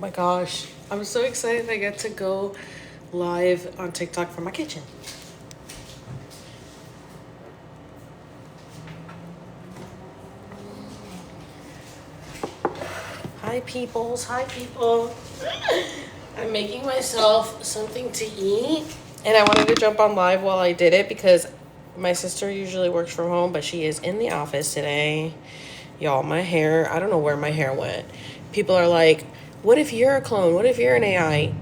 my gosh. I'm so excited I get to go live on TikTok from my kitchen. Hi, peoples. Hi, people. I'm making myself something to eat. And I wanted to jump on live while I did it because my sister usually works from home, but she is in the office today. Y'all, my hair, I don't know where my hair went. People are like, what if you're a clone? What if you're an AI?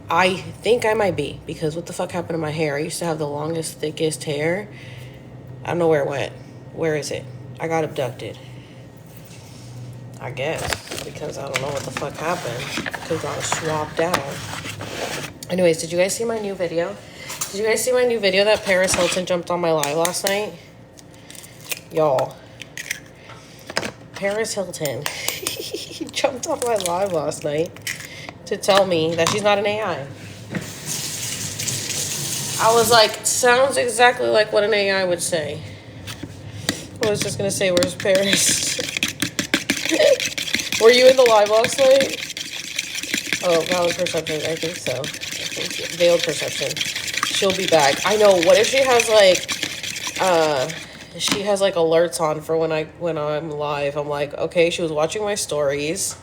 I think I might be, because what the fuck happened to my hair? I used to have the longest, thickest hair. I don't know where it went. Where is it? I got abducted. I guess, because I don't know what the fuck happened. Because I was swapped out. Anyways, did you guys see my new video? Did you guys see my new video that Paris Hilton jumped on my live last night? Y'all. Paris Hilton jumped on my live last night to tell me that she's not an AI. I was like, sounds exactly like what an AI would say. I was just gonna say, where's Paris? Were you in the live last night? Oh, valid perception. I think so. I think veiled perception. She'll be back. I know. What if she has like alerts on for when I'm live? I'm like, okay, she was watching my stories.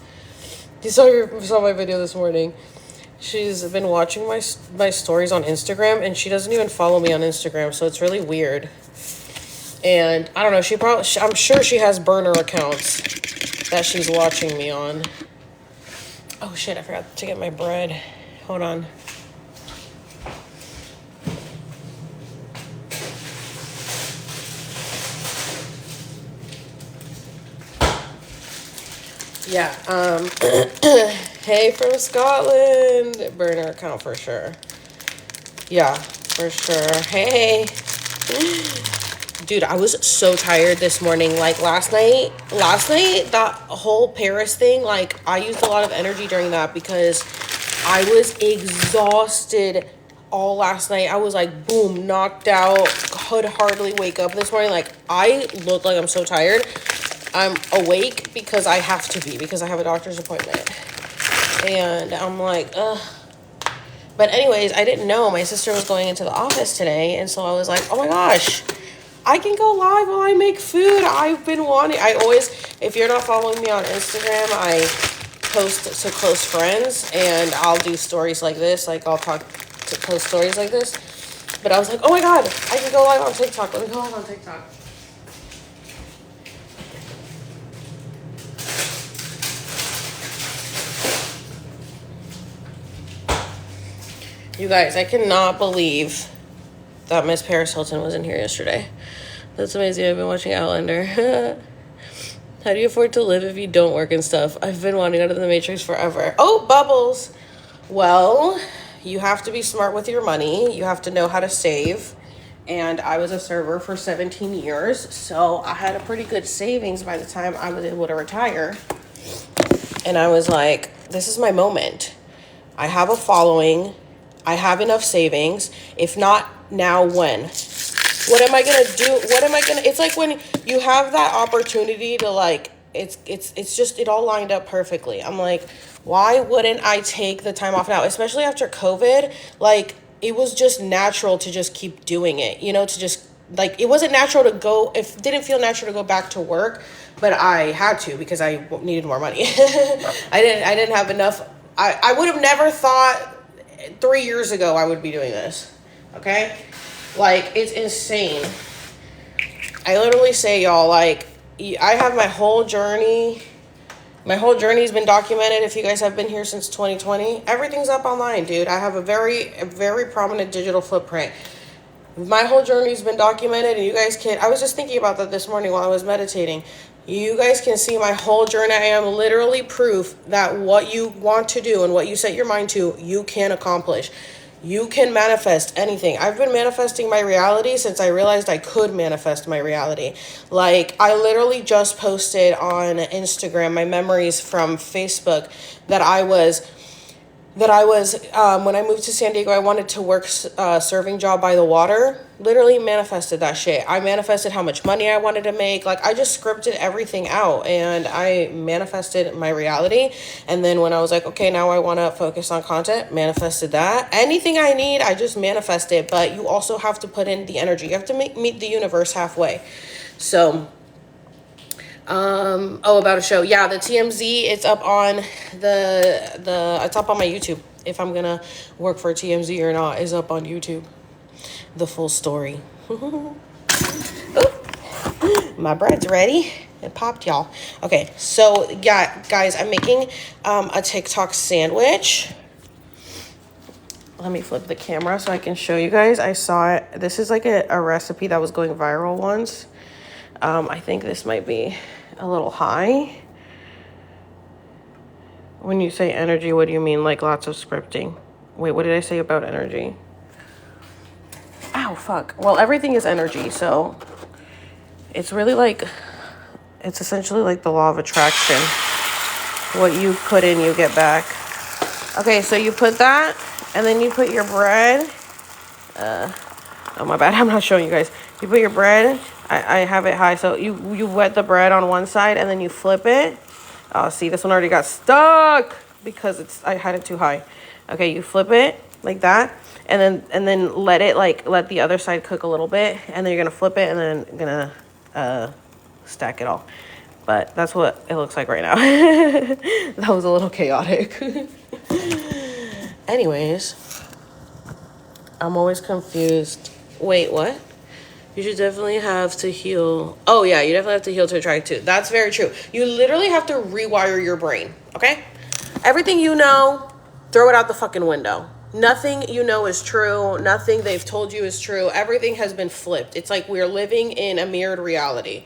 You saw my video this morning. She's been watching my stories on Instagram, and she doesn't even follow me on Instagram, so it's really weird. And I don't know. I'm sure she has burner accounts that she's watching me on. Oh shit! I forgot to get my bread. Hold on. Yeah, hey from Scotland, burner account for sure. Yeah, for sure. Hey. Dude, I was so tired this morning. Like last night, that whole Paris thing, like I used a lot of energy during that because I was exhausted all last night. I was like, boom, knocked out, could hardly wake up this morning. Like I look like I'm so tired. I'm awake because I have to be, because I have a doctor's appointment. And I'm like, ugh. But anyways, I didn't know my sister was going into the office today. And so I was like, oh my gosh, I can go live while I make food. I've been wanting, if you're not following me on Instagram, I post to close friends and I'll do stories like this. Like I'll post stories like this. But I was like, oh my God, I can go live on TikTok. Let me go live on TikTok. You guys, I cannot believe that Miss Paris Hilton wasn't here yesterday. That's amazing. I've been watching Outlander. How do you afford to live if you don't work and stuff? I've been wanting out of the Matrix forever. Oh, Bubbles. Well, you have to be smart with your money. You have to know how to save. And I was a server for 17 years, so I had a pretty good savings by the time I was able to retire. And I was like, this is my moment. I have a following. I have enough savings. If not now, when? What am I going to do? It's like when you have that opportunity to like, it's just, it all lined up perfectly. I'm like, why wouldn't I take the time off now? Especially after COVID, like it was just natural to just keep doing it, to just like, it wasn't natural to go, it didn't feel natural to go back to work, but I had to because I needed more money. I didn't have enough. I would have never thought 3 years ago I would be doing this. Okay? Like, it's insane. I literally say, y'all, like, I have my whole journey. My whole journey's been documented. If you guys have been here since 2020, everything's up online, dude. I have a very prominent digital footprint. My whole journey's been documented, and you guys can, I was just thinking about that this morning while I was meditating. You guys can see my whole journey. I am literally proof that what you want to do and what you set your mind to, you can accomplish. You can manifest anything. I've been manifesting my reality since I realized I could manifest my reality. Like, I literally just posted on Instagram my memories from Facebook that I was that I was, when I moved to San Diego, I wanted to work a serving job by the water. Literally manifested that shit. I manifested how much money I wanted to make. Like, I just scripted everything out and I manifested my reality. And then when I was like, okay, now I want to focus on content, manifested that. Anything I need, I just manifest it. But you also have to put in the energy. You have to meet the universe halfway. So, about a show. Yeah, the TMZ, it's up on it's up on my YouTube. If I'm gonna work for TMZ or not is up on YouTube. The full story. Ooh, my bread's ready. It popped, y'all. Okay, so yeah, guys, I'm making a TikTok sandwich. Let me flip the camera so I can show you guys. I saw it. This is like a recipe that was going viral once. I think this might be a little high. When you say energy, what do you mean? Like lots of scripting? Wait, what did I say about energy? Ow, fuck. Well, everything is energy, so it's really like, it's essentially like the law of attraction. What you put in, you get back. Okay, so you put that, and then you put your bread. Oh, my bad. I'm not showing you guys. You put your bread. I have it high. So you wet the bread on one side, and then you flip it. Oh, see, this one already got stuck because I had it too high. Okay, you flip it like that, and then let the other side cook a little bit, and then you're gonna flip it, and then gonna stack it all. But that's what it looks like right now. That was a little chaotic. Anyways, I'm always confused. Wait, what? You should definitely have to heal. Oh, yeah, you definitely have to heal to attract too. That's very true. You literally have to rewire your brain, okay? Everything you know, throw it out the fucking window. Nothing you know is true. Nothing they've told you is true. Everything has been flipped. It's like we're living in a mirrored reality,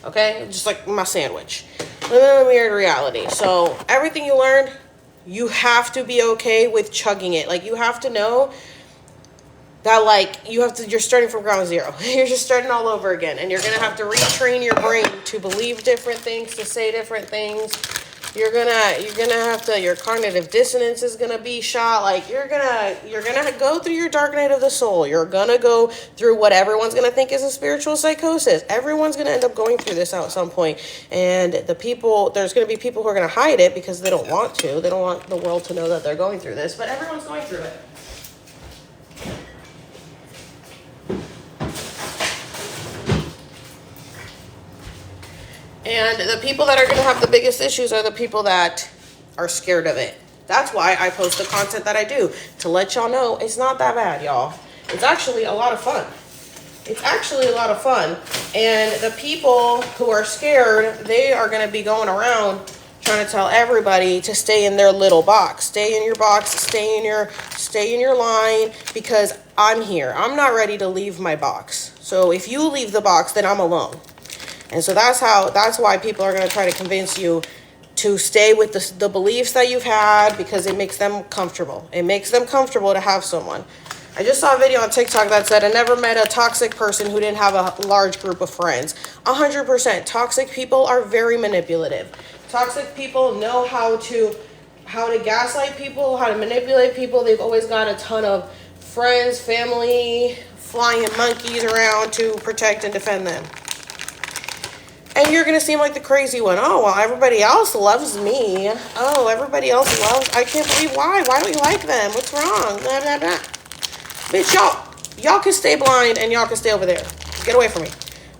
okay? Just like my sandwich. Living in a mirrored reality. So everything you learned, you have to be okay with chugging it. Like, you have to know that, like, you're starting from ground zero. You're just starting all over again. And you're going to have to retrain your brain to believe different things, to say different things. You're gonna have to, your cognitive dissonance is gonna be shot. Like, you're gonna go through your dark night of the soul. You're gonna go through what everyone's gonna think is a spiritual psychosis. Everyone's gonna end up going through this at some point. And there's gonna be people who are gonna hide it because they don't want to. They don't want the world to know that they're going through this. But everyone's going through it. And the people that are going to have the biggest issues are the people that are scared of it. That's why I post the content that I do, to let y'all know it's not that bad, y'all. It's actually a lot of fun. It's actually a lot of fun. And the people who are scared, they are going to be going around trying to tell everybody to stay in their little box. Stay in your box, stay in your line, because I'm here. I'm not ready to leave my box. So if you leave the box, then I'm alone. And so that's why people are going to try to convince you to stay with the beliefs that you've had, because it makes them comfortable. It makes them comfortable to have someone. I just saw a video on TikTok that said, I never met a toxic person who didn't have a large group of friends. 100%. Toxic people are very manipulative. Toxic people know how to gaslight people, how to manipulate people. They've always got a ton of friends, family, flying monkeys around to protect and defend them. And you're going to seem like the crazy one. Oh, well, everybody else loves me. Oh, everybody else loves... I can't believe why. Why don't you like them? What's wrong? Blah, blah, blah. Bitch, y'all can stay blind and y'all can stay over there. Get away from me.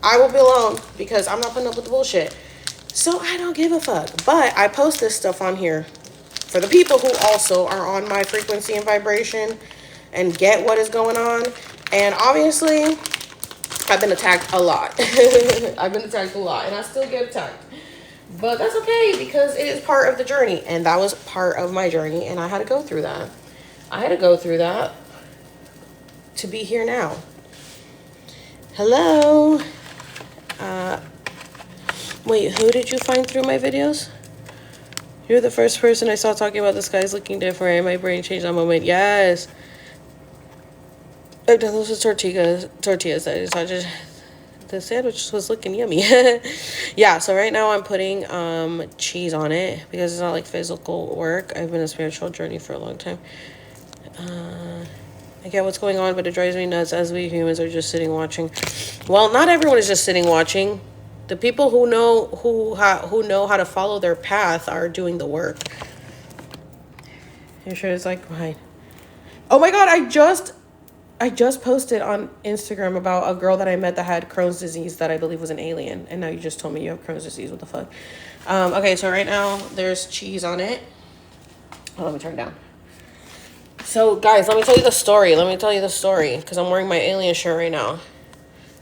I will be alone because I'm not putting up with the bullshit. So I don't give a fuck. But I post this stuff on here for the people who also are on my frequency and vibration and get what is going on. And obviously... I've been attacked a lot. I've been attacked a lot, and I still get attacked. But that's okay, because it is part of the journey, and that was part of my journey, and I had to go through that. I had to go through that to be here now. Hello. Wait, who did you find through my videos? You're the first person I saw talking about the skies looking different. My brain changed that moment. Yes. I've done those with tortillas. I just the sandwich was looking yummy. Yeah, so right now I'm putting cheese on it because it's not like physical work. I've been a spiritual journey for a long time. I get what's going on, but it drives me nuts as we humans are just sitting watching. Well, not everyone is just sitting watching. The people who know how to follow their path are doing the work. You sure it's like mine? Oh my god, I just posted on Instagram about a girl that I met that had Crohn's disease that I believe was an alien, and now you just told me you have Crohn's disease. What the fuck? Okay, so right now there's cheese on it. Oh, let me turn it down. So, guys, let me tell you the story. Because I'm wearing my alien shirt right now.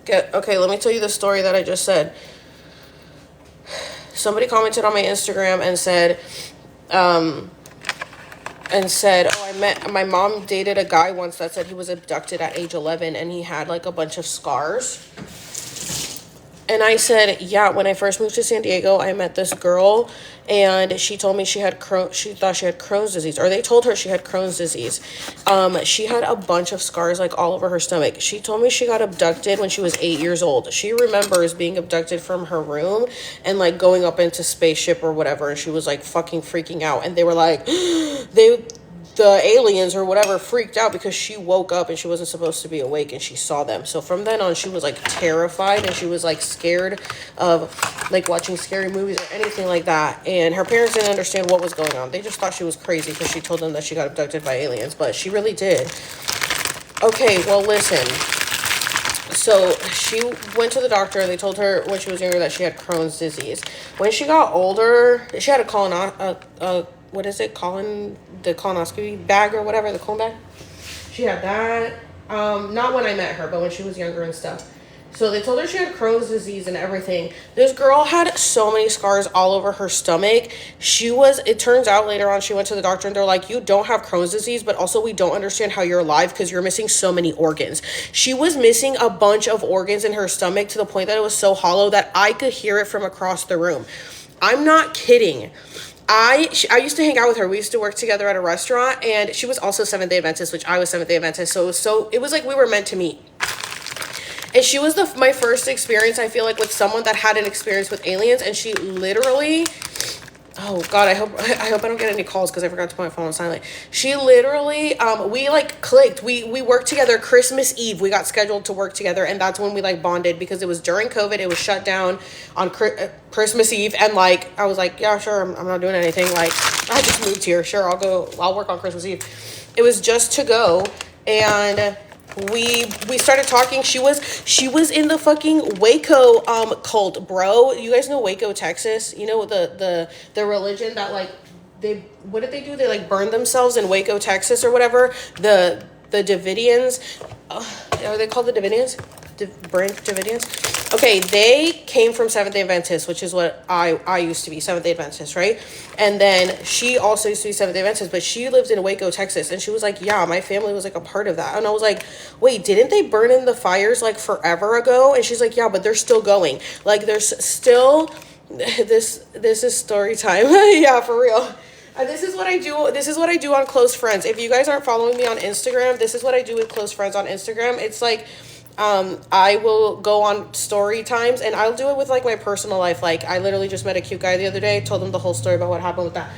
Okay, let me tell you the story that I just said. Somebody commented on my Instagram and said, oh, my mom dated a guy once that said he was abducted at age 11 and he had, like, a bunch of scars. And I said, yeah, when I first moved to San Diego, I met this girl, and she told me she thought she had Crohn's disease, or they told her she had Crohn's disease. She had a bunch of scars, like, all over her stomach. She told me she got abducted when she was 8 years old. She remembers being abducted from her room and, like, going up into spaceship or whatever, and she was, like, fucking freaking out. And they were like, the aliens or whatever freaked out because she woke up and she wasn't supposed to be awake and she saw them. So from then on, she was like terrified and she was like scared of like watching scary movies or anything like that. And her parents didn't understand what was going on. They just thought she was crazy because she told them that she got abducted by aliens, but she really did. Okay, well, listen. So she went to the doctor. They told her when she was younger that she had Crohn's disease. When she got older, she had a the colonoscopy bag or whatever, the colon bag. She had that. Not when I met her, but when she was younger and stuff. So they told her she had Crohn's disease and everything. This girl had so many scars all over her stomach. It turns out later on she went to the doctor and they're like, you don't have Crohn's disease, but also we don't understand how you're alive because you're missing so many organs. She was missing a bunch of organs in her stomach to the point that it was so hollow that I could hear it from across the room. I'm not kidding. I used to hang out with her. We used to work together at a restaurant, and she was also Seventh-day Adventist, which I was Seventh-day Adventist. So it was like we were meant to meet. And she was my first experience, I feel like, with someone that had an experience with aliens, and she literally... Oh, God, I hope I don't get any calls because I forgot to put my phone on silent. She literally, we, like, clicked. We worked together Christmas Eve. We got scheduled to work together, and that's when we, like, bonded because it was during COVID. It was shut down on Christmas Eve, and, like, I was like, yeah, sure, I'm not doing anything. Like, I just moved here. Sure, I'll work on Christmas Eve. It was just to go, and... We started talking. She was in the fucking Waco cult, bro. You guys know Waco, Texas? You know the religion that like what did they do? They like burned themselves in Waco, Texas or whatever. The Davidians. Are they called the Davidians? Branch Davidians? Okay, they came from Seventh-day Adventist, which is what I used to be, Seventh-day Adventist, right? And then she also used to be Seventh-day Adventist, but she lived in Waco, Texas, and she was like, yeah, my family was like a part of that. And I was like, wait, didn't they burn in the fires like forever ago? And she's like, yeah, but they're still going. Like, there's still... This is story time. Yeah, for real. This is what I do. This is what I do on Close Friends. If you guys aren't following me on Instagram, this is what I do with Close Friends on Instagram. It's like... I will go on story times and I'll do it with like my personal life. Like I literally just met a cute guy the other day, told him the whole story about what happened with that.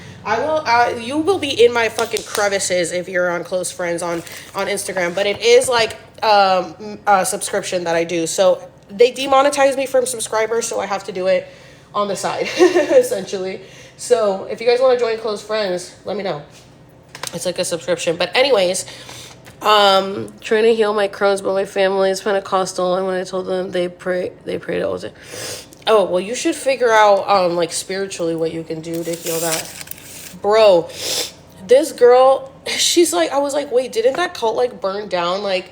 You will be in my fucking crevices if you're on Close Friends on Instagram, but it is like, a subscription that I do. So they demonetize me from subscribers. So I have to do it on the side essentially. So if you guys want to join Close Friends, let me know. It's like a subscription, but anyways, trying to heal my Crohn's, but my family is Pentecostal, and when I told them they prayed all day. Oh, well, you should figure out, like, spiritually what you can do to heal that. Bro, this girl, she's like, I was like, wait, didn't that cult, like, burn down, like,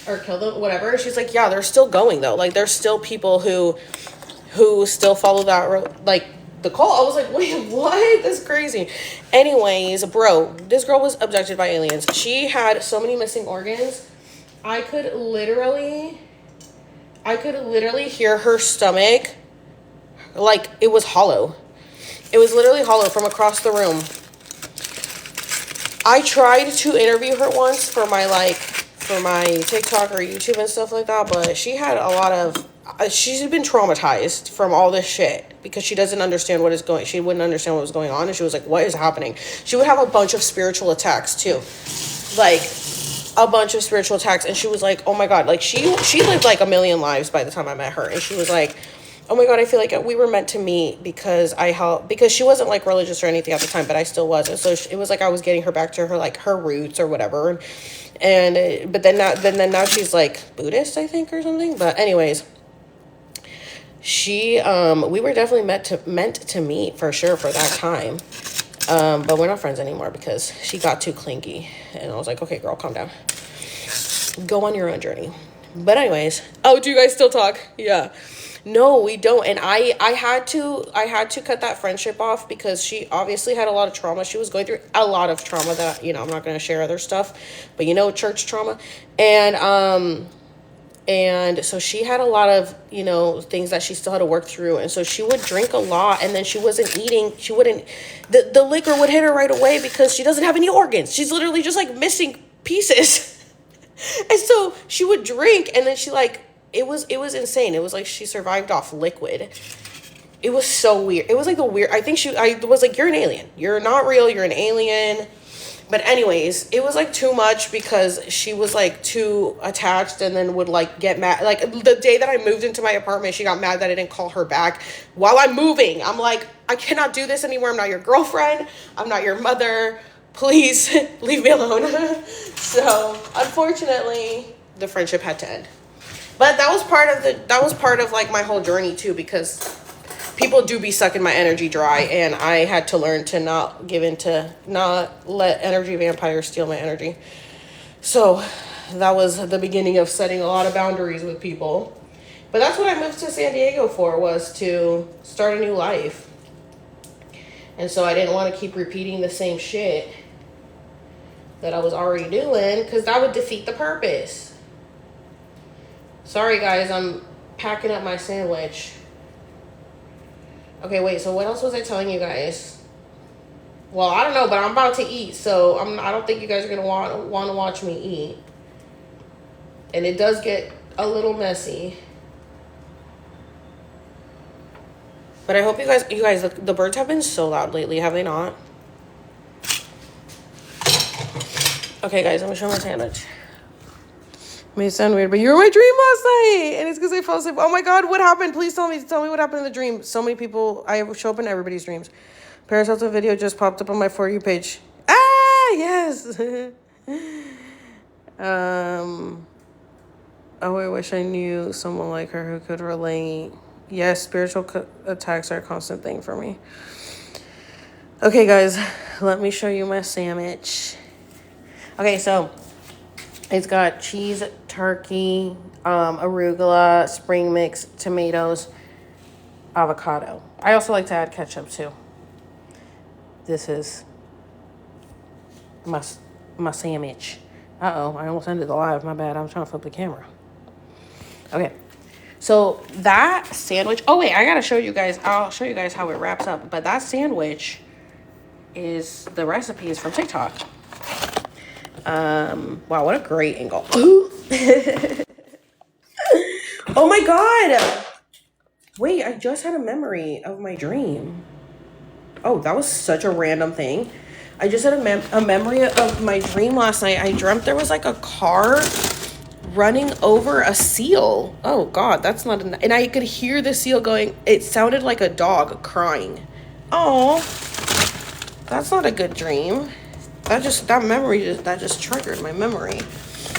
or kill them, whatever? She's like, yeah, they're still going, though. Like, there's still people who still follow that, like, the cult. I was like, wait, what? That's crazy. Anyways, bro, this girl was abducted by aliens. She had so many missing organs. I could literally hear her stomach. Like, it was hollow. It was literally hollow from across the room. I tried to interview her once for my TikTok or YouTube and stuff like that, but she had a lot of she's been traumatized from all this shit because she doesn't understand she wouldn't understand what was going on. And she was like, what is happening? She would have a bunch of spiritual attacks too. Like a bunch of spiritual attacks. And she was like, oh my God, like she lived like a million lives by the time I met her. And she was like, oh my God, I feel like we were meant to meet because because she wasn't like religious or anything at the time, but I still was. And so it was like I was getting her back to her, like her roots or whatever. But then now she's like Buddhist, I think, or something. But anyways, we were definitely meant to meet for sure for that time. But we're not friends anymore because she got too clingy. And I was like, okay, girl, calm down. Go on your own journey. But anyways, oh, do you guys still talk? Yeah. No, we don't. And I had to cut that friendship off because she obviously had a lot of trauma. She was going through a lot of trauma that, I'm not going to share other stuff, but church trauma. And so she had a lot of, things that she still had to work through. And so she would drink a lot, and then she wasn't eating. The liquor would hit her right away because she doesn't have any organs. She's literally just like missing pieces. And so she would drink, and then she it was insane. It was like she survived off liquid. It was so weird. It was like I was like, you're an alien. You're not real. You're an alien. But anyways, it was like too much because she was like too attached and then would like get mad. Like the day that I moved into my apartment, she got mad that I didn't call her back while I'm moving. I'm like, I cannot do this anymore. I'm not your girlfriend. I'm not your mother. Please leave me alone. So unfortunately, the friendship had to end. But that was part of like my whole journey too, because people do be sucking my energy dry, and I had to learn to not let energy vampires steal my energy. So that was the beginning of setting a lot of boundaries with people. But that's what I moved to San Diego for, was to start a new life. And so I didn't want to keep repeating the same shit that I was already doing, because that would defeat the purpose. Sorry guys, I'm packing up my sandwich. Okay, wait, so what else was I telling you guys? Well, I don't know, but I'm about to eat, so I don't think you guys are going to want to watch me eat. And it does get a little messy. But I hope you guys, the birds have been so loud lately, have they not? Okay, guys, I'm going to show my sandwich. May sound weird, but you were my dream last night, and it's because I fell asleep. Oh my God, what happened? Please tell me what happened in the dream. So many people, I show up in everybody's dreams. Paris Hilton video just popped up on my For You page. Ah, yes. Oh, I wish I knew someone like her who could relate. Yes, spiritual attacks are a constant thing for me. Okay, guys, let me show you my sandwich. Okay, so it's got cheese, turkey, arugula, spring mix, tomatoes, avocado. I also like to add ketchup too. This is my sandwich. Uh-oh, I almost ended the live. My bad. I'm trying to flip the camera. Okay. So that sandwich... Oh, wait. I got to show you guys... I'll show you guys how it wraps up. But that sandwich is... The recipe is from TikTok. Wow, what a great angle. Oh my God. Wait, I just had a memory of my dream. Oh, that was such a random thing. I just had a memory of my dream last night. I dreamt there was like a car running over a seal. Oh God, that's not and I could hear the seal going. It sounded like a dog crying. Oh, that's not a good dream. That just triggered my memory.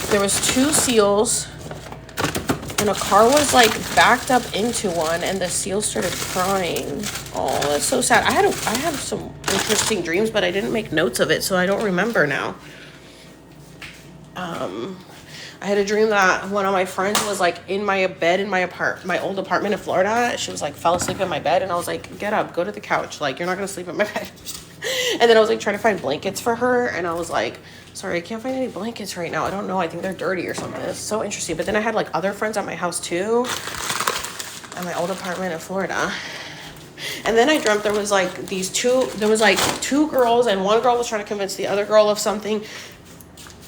There was 2 seals, and a car was like backed up into one, and the seal started crying. Oh, that's so sad. I had some interesting dreams, but I didn't make notes of it, so I don't remember now. I had a dream that one of my friends was like in my bed in my old apartment in Florida. She was like fell asleep in my bed, and I was like, get up, go to the couch. Like, you're not gonna sleep in my bed. And then I was like trying to find blankets for her, and I was like, sorry, I can't find any blankets right now. I don't know. I think they're dirty or something. It's so interesting. But then I had like other friends at my house too, at my old apartment in Florida. And then I dreamt there was like 2 girls, and one girl was trying to convince the other girl of something.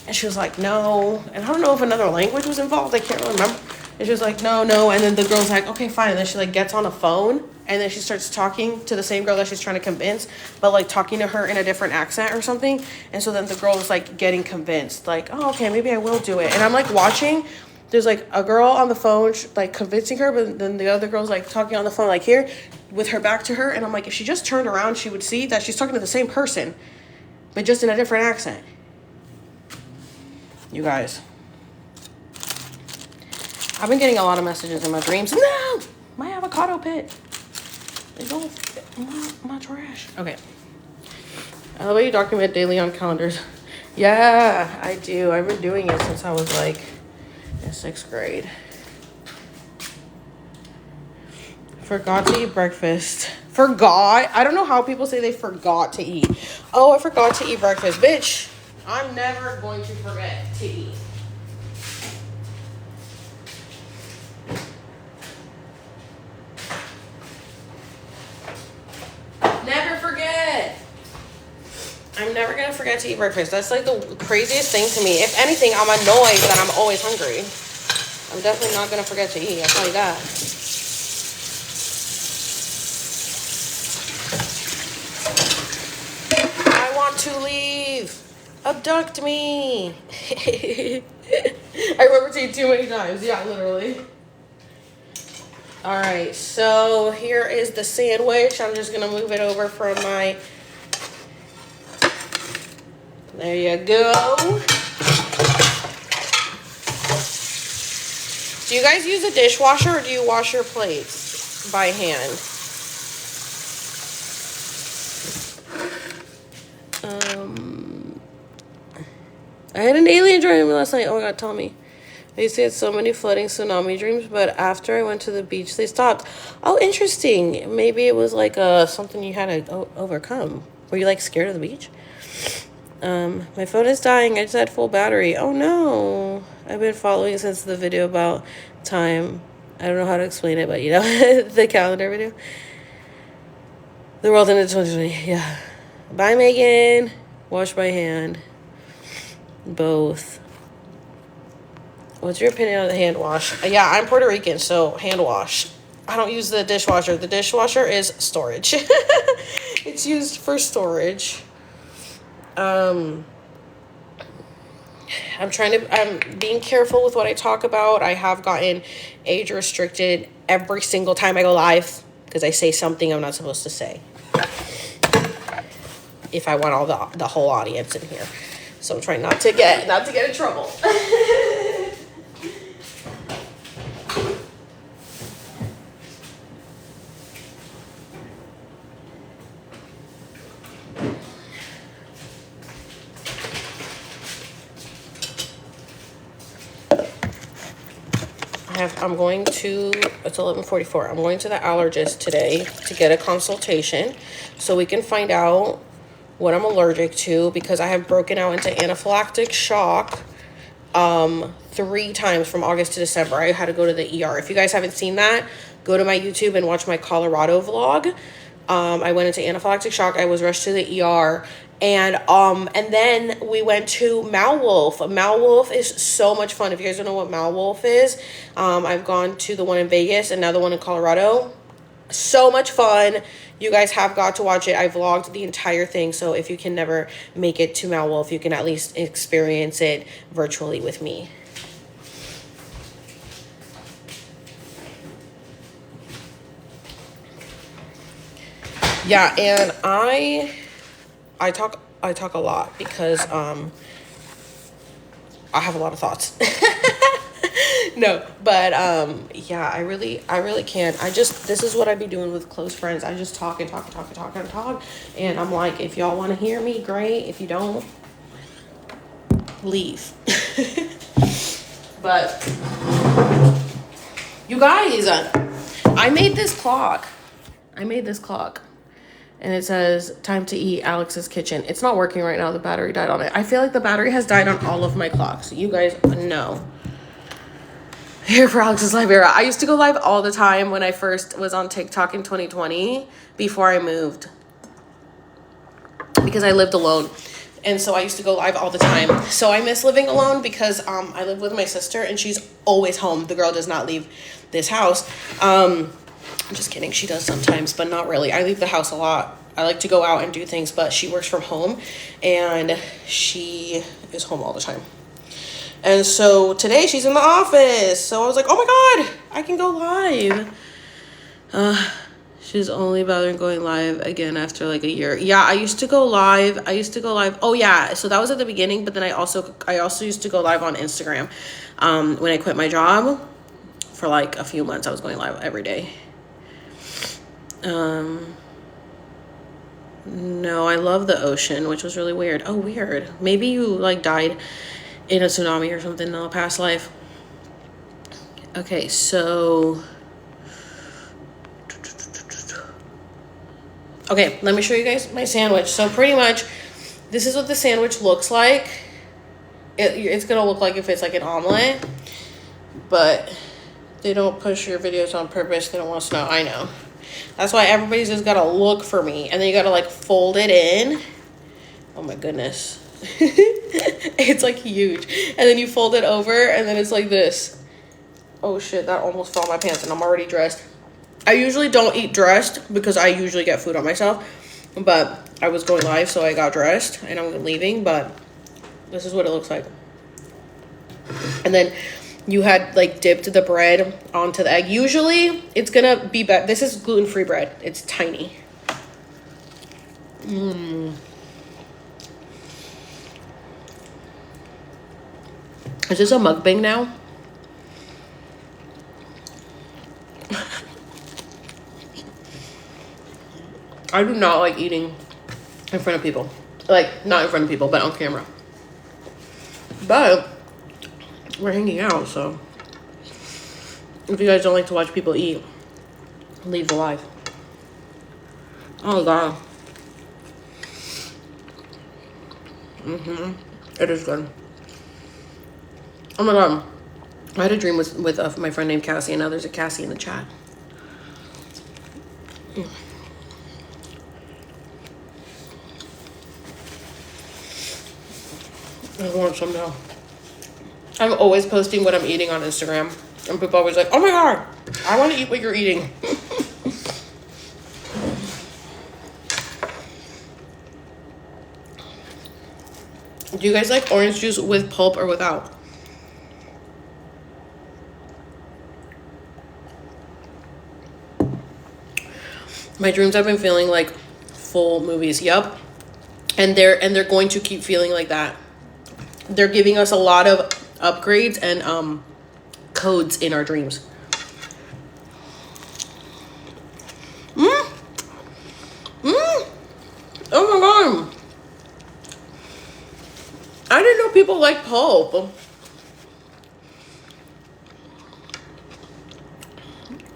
And she was like, no. And I don't know if another language was involved. I can't really remember. And she was like, no, no. And then the girl's like, okay, fine. And then she like gets on a phone and then she starts talking to the same girl that she's trying to convince, but like talking to her in a different accent or something. And so then the girl was like getting convinced, like, oh, okay, maybe I will do it. And I'm like watching. There's like a girl on the phone, like convincing her, but then the other girl's like talking on the phone, like here, with her back to her. And I'm like, if she just turned around, she would see that she's talking to the same person, but just in a different accent. You guys, I've been getting a lot of messages in my dreams. No, my avocado pit. They go my trash. Okay. I love how you document daily on calendars. Yeah, I do. I've been doing it since I was like in 6th grade. Forgot to eat breakfast. Forgot? I don't know how people say they forgot to eat. Oh, I forgot to eat breakfast. Bitch, I'm never going to forget to eat. Never forget. I'm never going to forget to eat breakfast. That's like the craziest thing to me. If anything, I'm annoyed that I'm always hungry. I'm definitely not going to forget to eat. I'll tell you that. I want to leave. Abduct me. I remember saying too many times. Yeah, literally. All right, so here is the sandwich. I'm just going to move it over from my... There you go. Do you guys use a dishwasher or do you wash your plates by hand? I had an alien dream last night. Oh my God, tell me. I used to get so many flooding tsunami dreams, but after I went to the beach, they stopped. Oh, interesting. Maybe it was like something you had to overcome. Were you like scared of the beach? My phone is dying. I just had full battery. Oh no. I've been following since the video about time. I don't know how to explain it, but you know, the calendar video. The world ended 2020. Yeah. Bye, Megan. Wash my hand. Both. What's your opinion on the hand wash? Yeah, I'm Puerto Rican, so hand wash. I don't use the dishwasher. The dishwasher is storage. It's used for storage. I'm being careful with what I talk about. I have gotten age restricted every single time I go live because I say something I'm not supposed to say. If I want all the whole audience in here. So I'm trying not to get in trouble. It's 11:44. I'm going to the allergist today to get a consultation so we can find out what I'm allergic to because I have broken out into anaphylactic shock 3 times from August to December. I had to go to the ER. If you guys haven't seen that, go to my YouTube and watch my Colorado vlog. I went into anaphylactic shock. I was rushed to the ER. And then we went to Malwolf. Malwolf is so much fun. If you guys don't know what Malwolf is, I've gone to the one in Vegas and now the one in Colorado. So much fun. You guys have got to watch it. I vlogged the entire thing. So if you can never make it to Malwolf, you can at least experience it virtually with me. Yeah, and I talk a lot because I have a lot of thoughts. No, but yeah, I really can't. This is what I be doing with close friends. I just talk and talk and talk and talk and talk. And I'm like, if y'all want to hear me, great. If you don't, leave. But you guys, I made this clock. And it says, time to eat, Alex's kitchen. It's not working right now. The battery died on it. I feel like the battery has died on all of my clocks. You guys know. Here for Alex's Live era. I used to go live all the time when I first was on TikTok in 2020 before I moved. Because I lived alone. And so I used to go live all the time. So I miss living alone because I live with my sister and she's always home. The girl does not leave this house. I'm just kidding. She does sometimes, but not really. I leave the house a lot. I like to go out and do things, but she works from home and she is home all the time. And so today she's in the office. So I was like, oh my God, I can go live. She's only bothering going live again after like a year. Yeah, I used to go live. Oh yeah, so that was at the beginning, but then I also used to go live on Instagram. When I quit my job for like a few months, I was going live every day. No, I love the ocean, which was really weird. Oh, weird. Maybe you like died in a tsunami or something in a past life. Okay, so okay, let me show you guys my sandwich. So pretty much, this is what the sandwich looks like. It's gonna look like if it's like an omelet, but they don't push your videos on purpose. They don't want us to know. I know. That's why everybody's just gotta look for me, and then you gotta like fold it in. Oh my goodness. It's like huge. And then you fold it over, and then it's like this. Oh shit, that almost fell in my pants, and I'm already dressed. I usually don't eat dressed because I usually get food on myself, but I was going live, so I got dressed and I'm leaving, but this is what it looks like. And then you had like dipped the bread onto the egg. Usually it's gonna be better. This is gluten-free bread. It's tiny. Is this a mukbang now? I do not like eating in front of people. Like, not in front of people, but on camera. But we're hanging out, so if you guys don't like to watch people eat, leave the live. Oh God. It is good. Oh my God. I had a dream with my friend named Cassie, and now there's a Cassie in the chat. I want some now. I'm always posting what I'm eating on Instagram, and people always like, oh my God, I want to eat what you're eating. Do you guys like orange juice with pulp or without? My dreams have been feeling like full movies. Yup. And they're going to keep feeling like that. They're giving us a lot of upgrades and codes in our dreams. Oh my God. I didn't know people like pulp.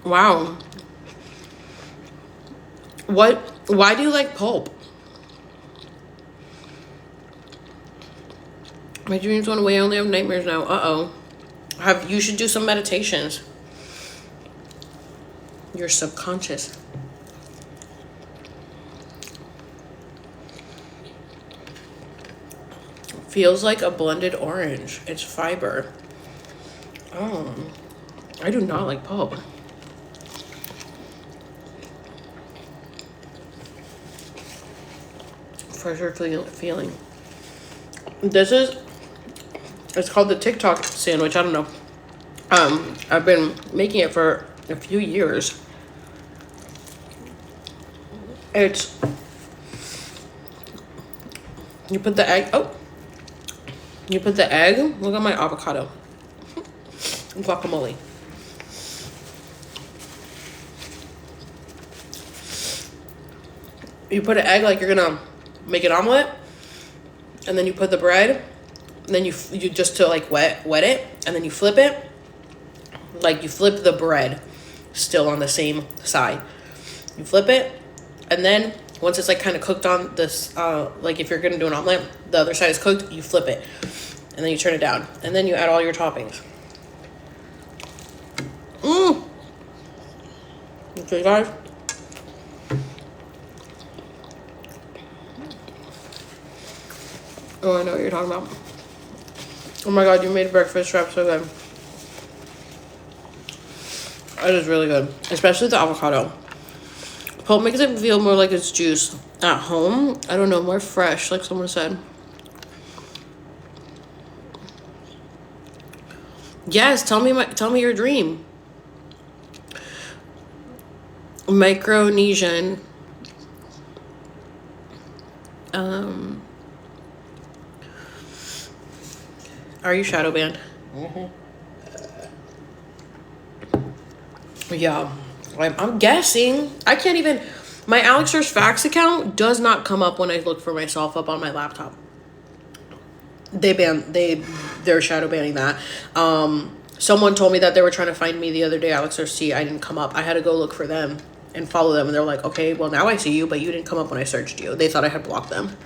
Wow. Why do you like pulp? My dreams went away. I only have nightmares now. You should do some meditations. Your subconscious. Feels like a blended orange. It's fiber. Oh, I do not like pulp. For sure feeling. It's called the TikTok sandwich. I don't know. I've been making it for a few years. You put the egg. You put the egg. Look at my avocado. Guacamole. You put an egg like you're gonna make an omelet, and then you put the bread, and then you just to like wet it, and then you flip it. Like you flip the bread, still on the same side. You flip it, and then once it's like kind of cooked on this, like if you're gonna do an omelet, the other side is cooked. You flip it, and then you turn it down, and then you add all your toppings. Okay, guys. Oh, I know what you're talking about. Oh my god, you made breakfast wrap so good. It is really good. Especially the avocado. Pulp makes it feel more like it's juice. At home, I don't know, more fresh, like someone said. Yes, tell me your dream. Micronesian. Are you shadow banned? Yeah, I'm guessing. I can't even. My Alex Search Facts account does not come up when I look for myself up on my laptop. They're shadow banning that. Someone told me that they were trying to find me the other day. Alex Search T. I didn't come up. I had to go look for them and follow them, and they're like, okay, well now I see you, but you didn't come up when I searched you. They thought I had blocked them.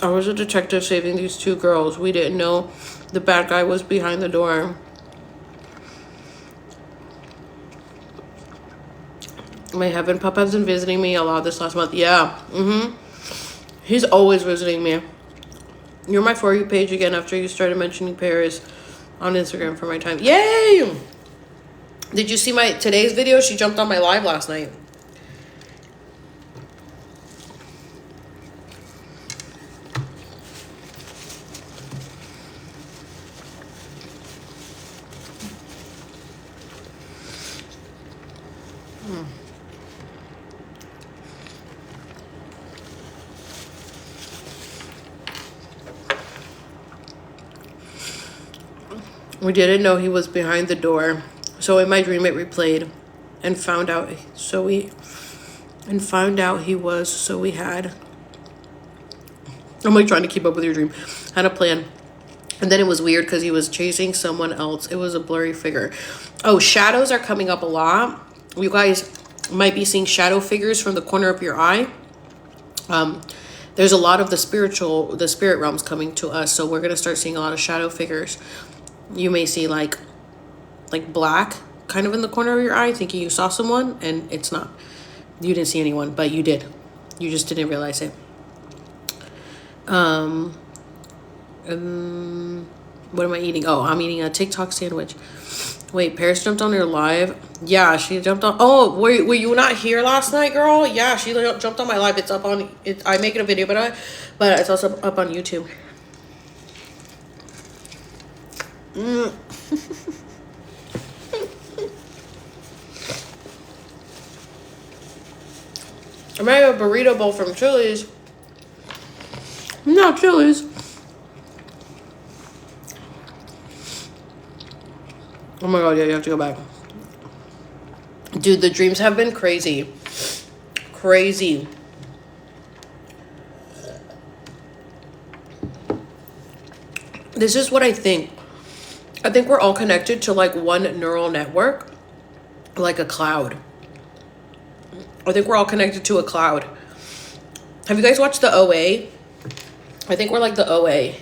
I was a detective saving these two girls. We didn't know the bad guy was behind the door. My heaven pup has been visiting me a lot this last month. Yeah. He's always visiting me. You're my For You page again after you started mentioning Paris on Instagram for my time. Yay! Did you see my today's video? She jumped on my live last night. We didn't know he was behind the door, so in my dream it replayed, and found out he was. So we had. I'm like trying to keep up with your dream. Had a plan, and then it was weird because he was chasing someone else. It was a blurry figure. Oh, shadows are coming up a lot. You guys might be seeing shadow figures from the corner of your eye. There's a lot of the spirit realms coming to us, so we're gonna start seeing a lot of shadow figures. You may see like black kind of in the corner of your eye, thinking you saw someone, and it's not. You didn't see anyone, but you did. You just didn't realize it. What am I eating? Oh, I'm eating a TikTok sandwich. Wait, Paris jumped on your live? Yeah, she jumped on. Oh, were you not here last night, girl? Yeah, she jumped on my live. It's up on it. I make it a video, but it's also up on YouTube. I might have a burrito bowl from Chili's. No, Chili's. Oh my god, yeah, you have to go back. Dude, the dreams have been crazy. Crazy. This is what I think. I think we're all connected to like one neural network, like a cloud. I think we're all connected to a cloud. Have you guys watched the OA? I think we're like the OA.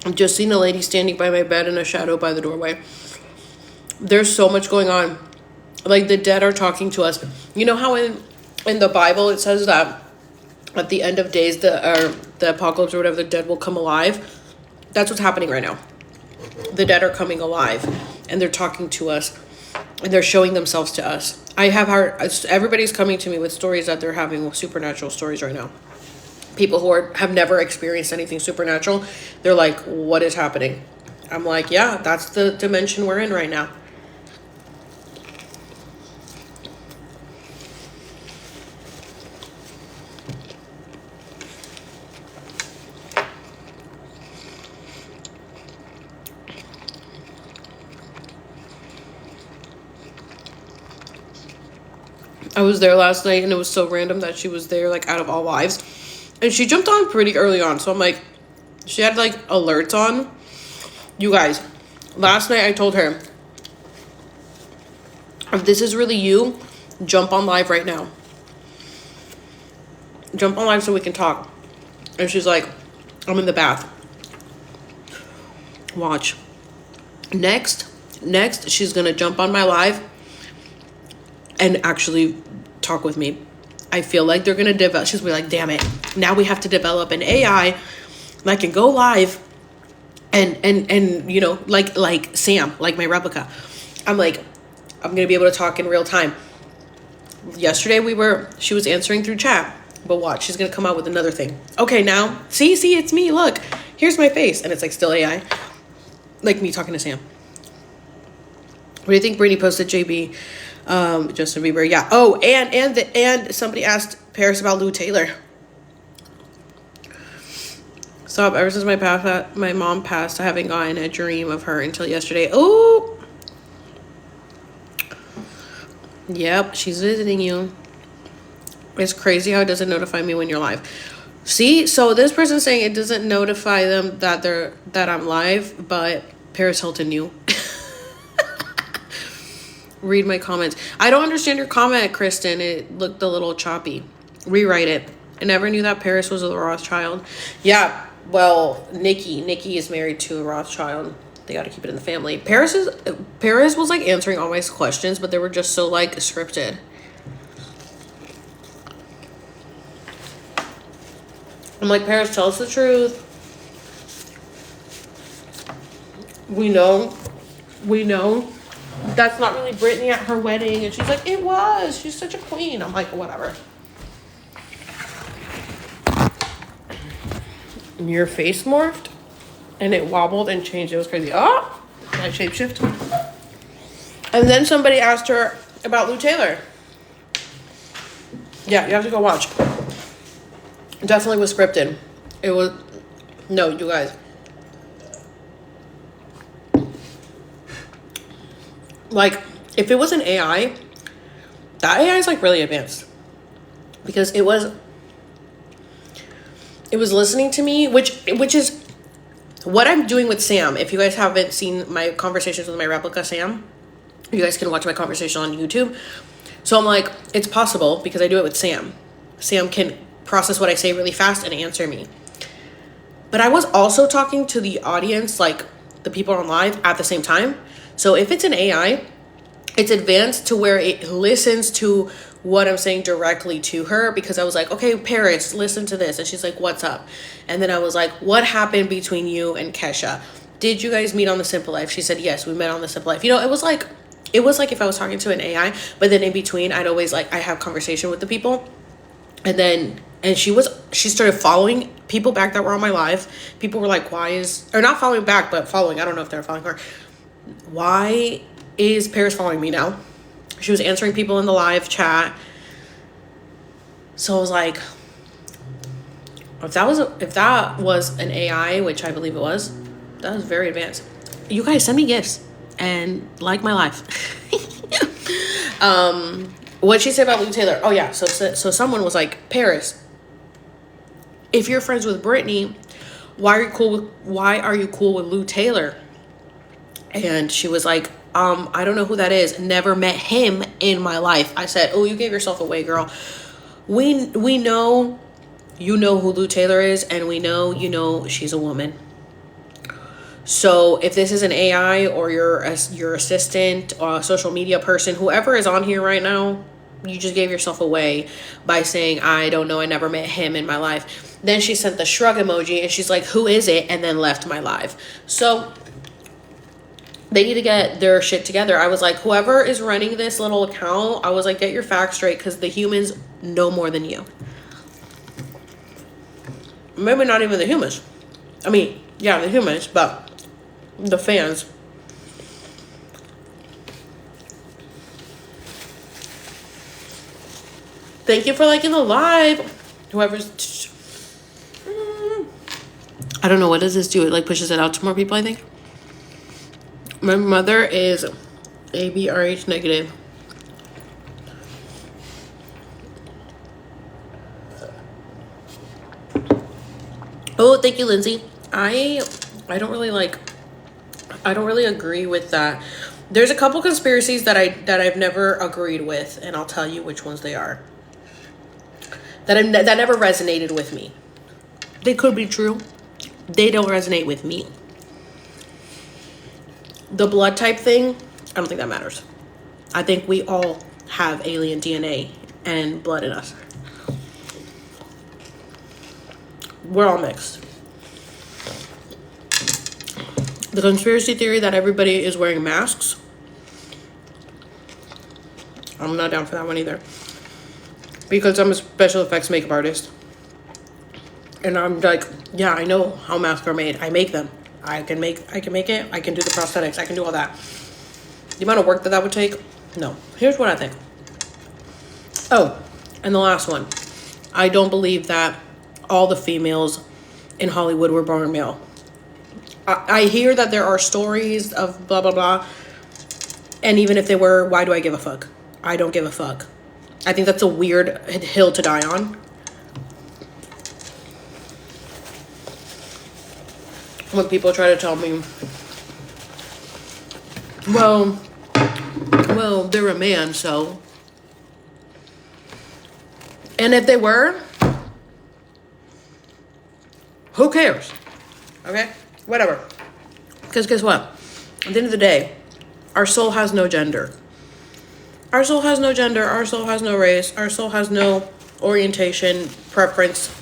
I've just seen a lady standing by my bed in a shadow by the doorway. There's so much going on. Like the dead are talking to us. You know how in the Bible it says that at the end of days the apocalypse or whatever, the dead will come alive? That's what's happening right now. The dead are coming alive and they're talking to us and they're showing themselves to us. Everybody's coming to me with stories that they're having supernatural stories right now. People who have never experienced anything supernatural, they're like, what is happening? I'm like, yeah, that's the dimension we're in right now. I was there last night and it was so random that she was there, like out of all lives. And she jumped on pretty early on. So I'm like, she had like alerts on. You guys, Last night I told her, if this is really you, jump on live right now. Jump on live so we can talk. And she's like, I'm in the bath. Watch. Next, she's gonna jump on my live and actually talk with me. I feel like they're gonna develop. She's gonna be like, damn it. Now we have to develop an AI that can go live and you know, like Sam, like my replica. I'm like, I'm gonna be able to talk in real time. Yesterday she was answering through chat, but watch, she's gonna come out with another thing. Okay, now, see, it's me, look, here's my face, and it's like still AI, like me talking to Sam. What do you think Brittany posted JB, Justin Bieber? Yeah. Oh, and somebody asked Paris about Lou Taylor. Stop. Ever since my mom passed, I haven't gotten a dream of her until yesterday. Oh. Yep, she's visiting you. It's crazy how it doesn't notify me when you're live. See, so this person's saying it doesn't notify them that I'm live, but Paris Hilton knew. Read my comments. I don't understand your comment, Kristen. It looked a little choppy. Rewrite it. I never knew that Paris was a Rothschild. Yeah, well, Nikki is married to a Rothschild. They got to keep it in the family. Paris was like answering all my questions, but they were just so like scripted. I'm like, Paris, tell us the truth. We know that's not really Brittany at her wedding. And she's like, it was. She's such a queen. I'm like, whatever. Your face morphed and it wobbled and changed. It was crazy. Oh, I shapeshift. And then somebody asked her about Lou Taylor. Yeah, you have to go watch. Definitely was scripted. It was, no, you guys. Like, if it was an AI, that AI is like really advanced. Because it was listening to me, which is what I'm doing with Sam. If you guys haven't seen my conversations with my replica Sam, you guys can watch my conversation on YouTube. So I'm like, it's possible because I do it with Sam. Sam can process what I say really fast and answer me. But I was also talking to the audience, like the people on live at the same time. So if it's an AI, it's advanced to where it listens to what I'm saying directly to her, because I was like, okay, Paris, listen to this. And she's like, what's up? And then I was like, what happened between you and Kesha? Did you guys meet on the Simple Life? She said, yes, we met on the Simple Life. You know, it was like if I was talking to an AI, but then in between, I'd always like, I have conversation with the people. And she started following people back that were on my live. People were like, or not following back, but following. I don't know if they're following her. Why is Paris following me now? She was answering people in the live chat. So I was like, if that was an AI, which I believe it was, that was very advanced. You guys send me gifts and like my life. What'd she say about Lou Taylor? Oh yeah, so someone was like, Paris, if you're friends with Brittany, why are you cool with Lou Taylor? And she was like, I don't know who that is. Never met him in my life. I said, oh, you gave yourself away, girl. We know you know who Lou Taylor is, and we know you know she's a woman. So if this is an AI or your assistant or a social media person, whoever is on here right now, you just gave yourself away by saying, I don't know, I never met him in my life. Then she sent the shrug emoji and she's like, who is it? And then left my live. So they need to get their shit together. I was like, whoever is running this little account, I was like, get your facts straight, because the humans know more than you. Maybe not even the humans. I mean, yeah, the humans, but the fans. Thank you for liking the live. Whoever's... I don't know, what does this do? It like pushes it out to more people, I think. My mother is ABRH negative. Oh, thank you, Lindsay. I don't really like I don't really agree with that. There's a couple conspiracies that I've never agreed with, and I'll tell you which ones they are. That never resonated with me. They could be true. They don't resonate with me. The blood type thing, I don't think that matters. I think we all have alien DNA and blood in us. We're all mixed. The conspiracy theory that everybody is wearing masks, I'm not down for that one either. Because I'm a special effects makeup artist. And I'm like, yeah, I know how masks are made. I make them. I can make it. I can do the prosthetics. I can do all that. The amount of work that would take, no. Here's what I think. Oh, and the last one. I don't believe that all the females in Hollywood were born male. I hear that there are stories of blah, blah, blah. And even if they were, why do I give a fuck? I don't give a fuck. I think that's a weird hill to die on. When people try to tell me, well, they're a man, so. And if they were, who cares? Okay? Whatever. Because guess what? At the end of the day, our soul has no gender. Our soul has no gender. Our soul has no race. Our soul has no orientation, preference.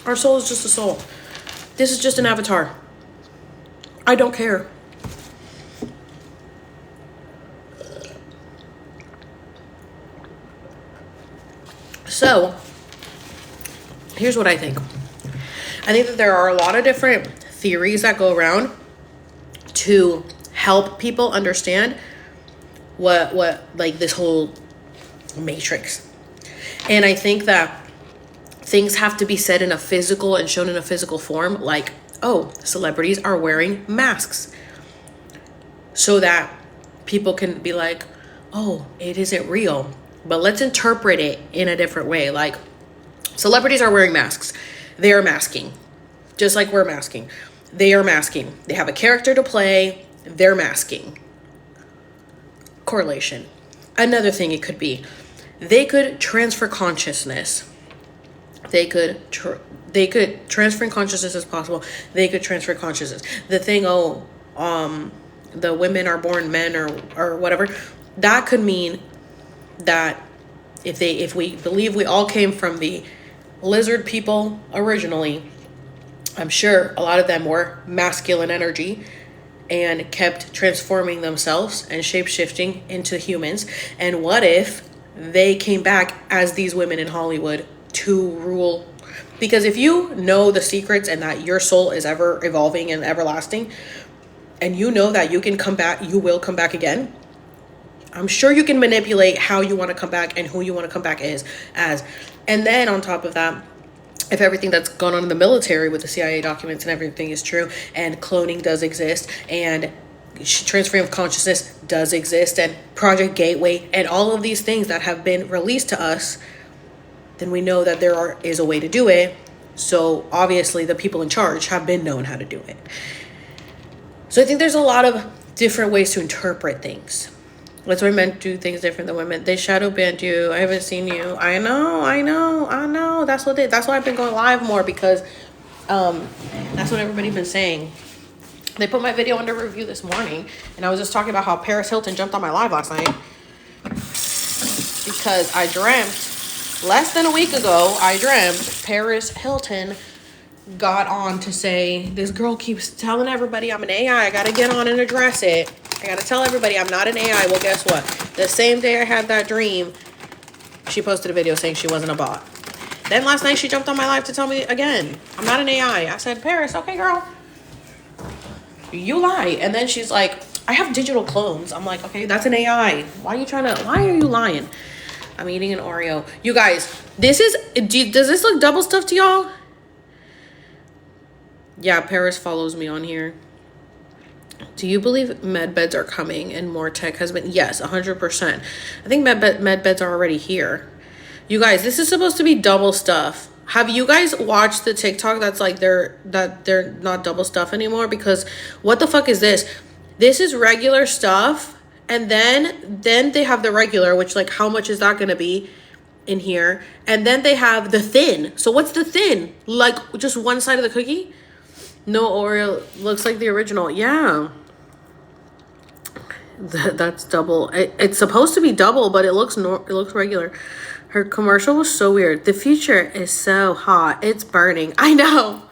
Our soul is just a soul. This is just an avatar. I don't care. So, here's what I think. I think that there are a lot of different theories that go around to help people understand what like this whole matrix. And I think that things have to be said in a physical and shown in a physical form, like, oh, celebrities are wearing masks, so that people can be like, oh, it isn't real, but let's interpret it in a different way. Like, celebrities are wearing masks. They are masking, just like we're masking. They are masking. They have a character to play. They're masking. Correlation. Another thing it could be, they could transfer consciousness. They could transfer consciousness as possible. They could transfer consciousness. The thing, the women are born men or whatever, that could mean that if we believe we all came from the lizard people originally, I'm sure a lot of them were masculine energy and kept transforming themselves and shape-shifting into humans. And what if they came back as these women in Hollywood to rule? Because if you know the secrets and that your soul is ever evolving and everlasting, and you know that you can come back, you will come back again, I'm sure you can manipulate how you want to come back and who you want to come back as. And then on top of that, if everything that's gone on in the military with the CIA documents and everything is true, and cloning does exist, and transferring of consciousness does exist, and Project Gateway, and all of these things that have been released to us, then we know that there is a way to do it. So obviously the people in charge have been known how to do it. So I think there's a lot of different ways to interpret things. That's why men do things different than women. They shadow banned you. I haven't seen you. I know. That's why I've been going live more, because that's what everybody's been saying. They put my video under review this morning, and I was just talking about how Paris Hilton jumped on my live last night because I dreamt, less than a week ago, Paris Hilton got on to say, this girl keeps telling everybody I'm an AI. I gotta get on and address it. I gotta tell everybody I'm not an AI. Well, guess what? The same day I had that dream, she posted a video saying she wasn't a bot. Then last night she jumped on my live to tell me again, I'm not an AI. I said, Paris, okay, girl, you lie. And then she's like, I have digital clones. I'm like, okay, that's an AI. Why are you lying? I'm eating an Oreo. You guys, does this look double stuffed to y'all? Yeah, Paris follows me on here. Do you believe med beds are coming and more tech has been? Yes, 100%. I think med beds are already here. You guys, this is supposed to be double stuff. Have you guys watched the TikTok that's like they're not double stuff anymore? Because what the fuck is this? This is regular stuff. And then they have the regular, which like how much is that going to be in here? And then they have the thin. So what's the thin? Like just one side of the cookie? No Oreo. Looks like the original. Yeah. That's double. It's supposed to be double, but it looks regular. Her commercial was so weird. The future is so hot. It's burning. I know.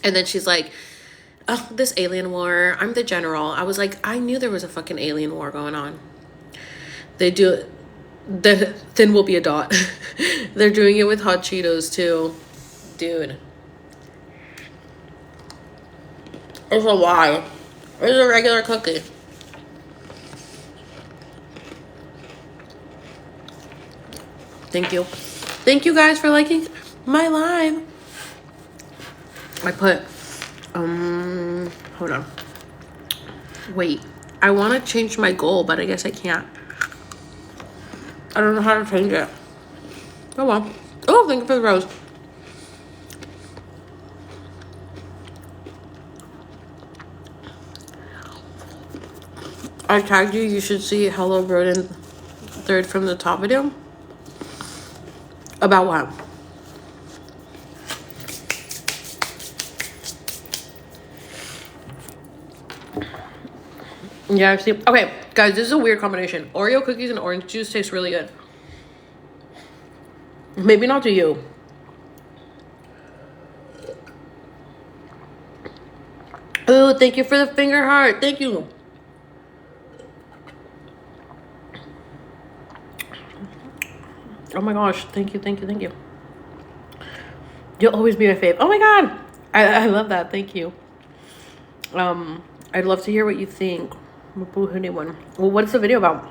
And then she's like, oh, this alien war. I'm the general. I was like, I knew there was a fucking alien war going on. They do it. The thin will be a dot. They're doing it with hot Cheetos too. Dude. It's a lie. It's a regular cookie. Thank you. Thank you guys for liking my live. I put, hold on. Wait, I want to change my goal, but I guess I can't. I don't know how to change it. Oh well. Oh, thank you for the rose. I tagged you. You should see Hello Broden third from the top video. About what? Yeah, I've seen. Okay, guys, this is a weird combination. Oreo cookies and orange juice taste really good. Maybe not to you. Oh, thank you for the finger heart. Thank you. Oh my gosh. Thank you, thank you, thank you. You'll always be my fave. Oh my god. I love that. Thank you. I'd love to hear what you think. Well, what's the video about?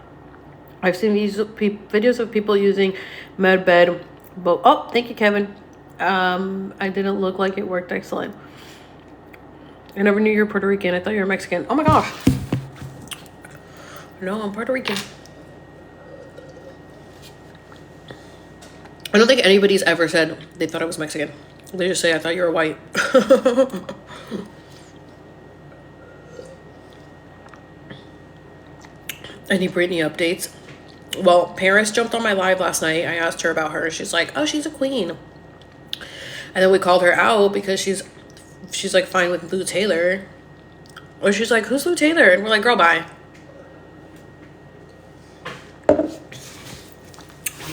I've seen these videos of people using MedBed. But oh, thank you, Kevin. I didn't look like it worked. Excellent. I never knew you were Puerto Rican. I thought you were Mexican. Oh my gosh. No, I'm Puerto Rican. I don't think anybody's ever said they thought I was Mexican. They just say, I thought you were white. Any Britney updates? Well, Paris jumped on my live last night. I asked her about her. She's like, oh, she's a queen. And then we called her out because she's like fine with Lou Taylor. Or she's like, who's Lou Taylor? And we're like, girl, bye.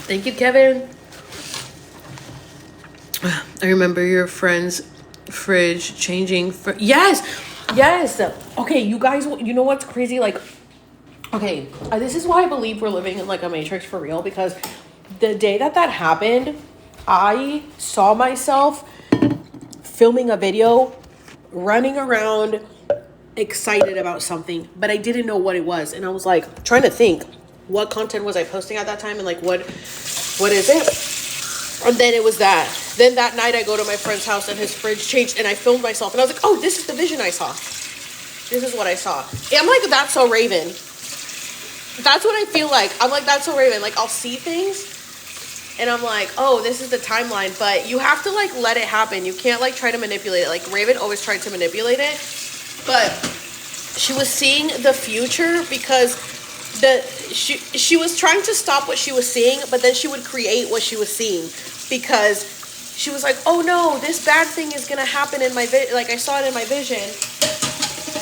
Thank you, Kevin. I remember your friend's fridge changing. Yes. Okay, you guys, you know what's crazy? Like, okay, this is why I believe we're living in like a matrix for real, because the day that happened, I saw myself filming a video, running around excited about something, but I didn't know what it was. And I was like trying to think, what content was I posting at that time, and like what is it? And then it was that. Then that night I go to my friend's house and his fridge changed, and I filmed myself, and I was like, oh, this is the vision I saw. This is what I saw. I'm like, that's so Raven. That's what I feel like. I'm like, that's so Raven. Like, I'll see things and I'm like, oh, this is the timeline, but you have to like let it happen. You can't like try to manipulate it. Like Raven always tried to manipulate it, but she was seeing the future because she was trying to stop what she was seeing, but then she would create what she was seeing, because she was like, oh no, this bad thing is gonna happen in my like I saw it in my vision,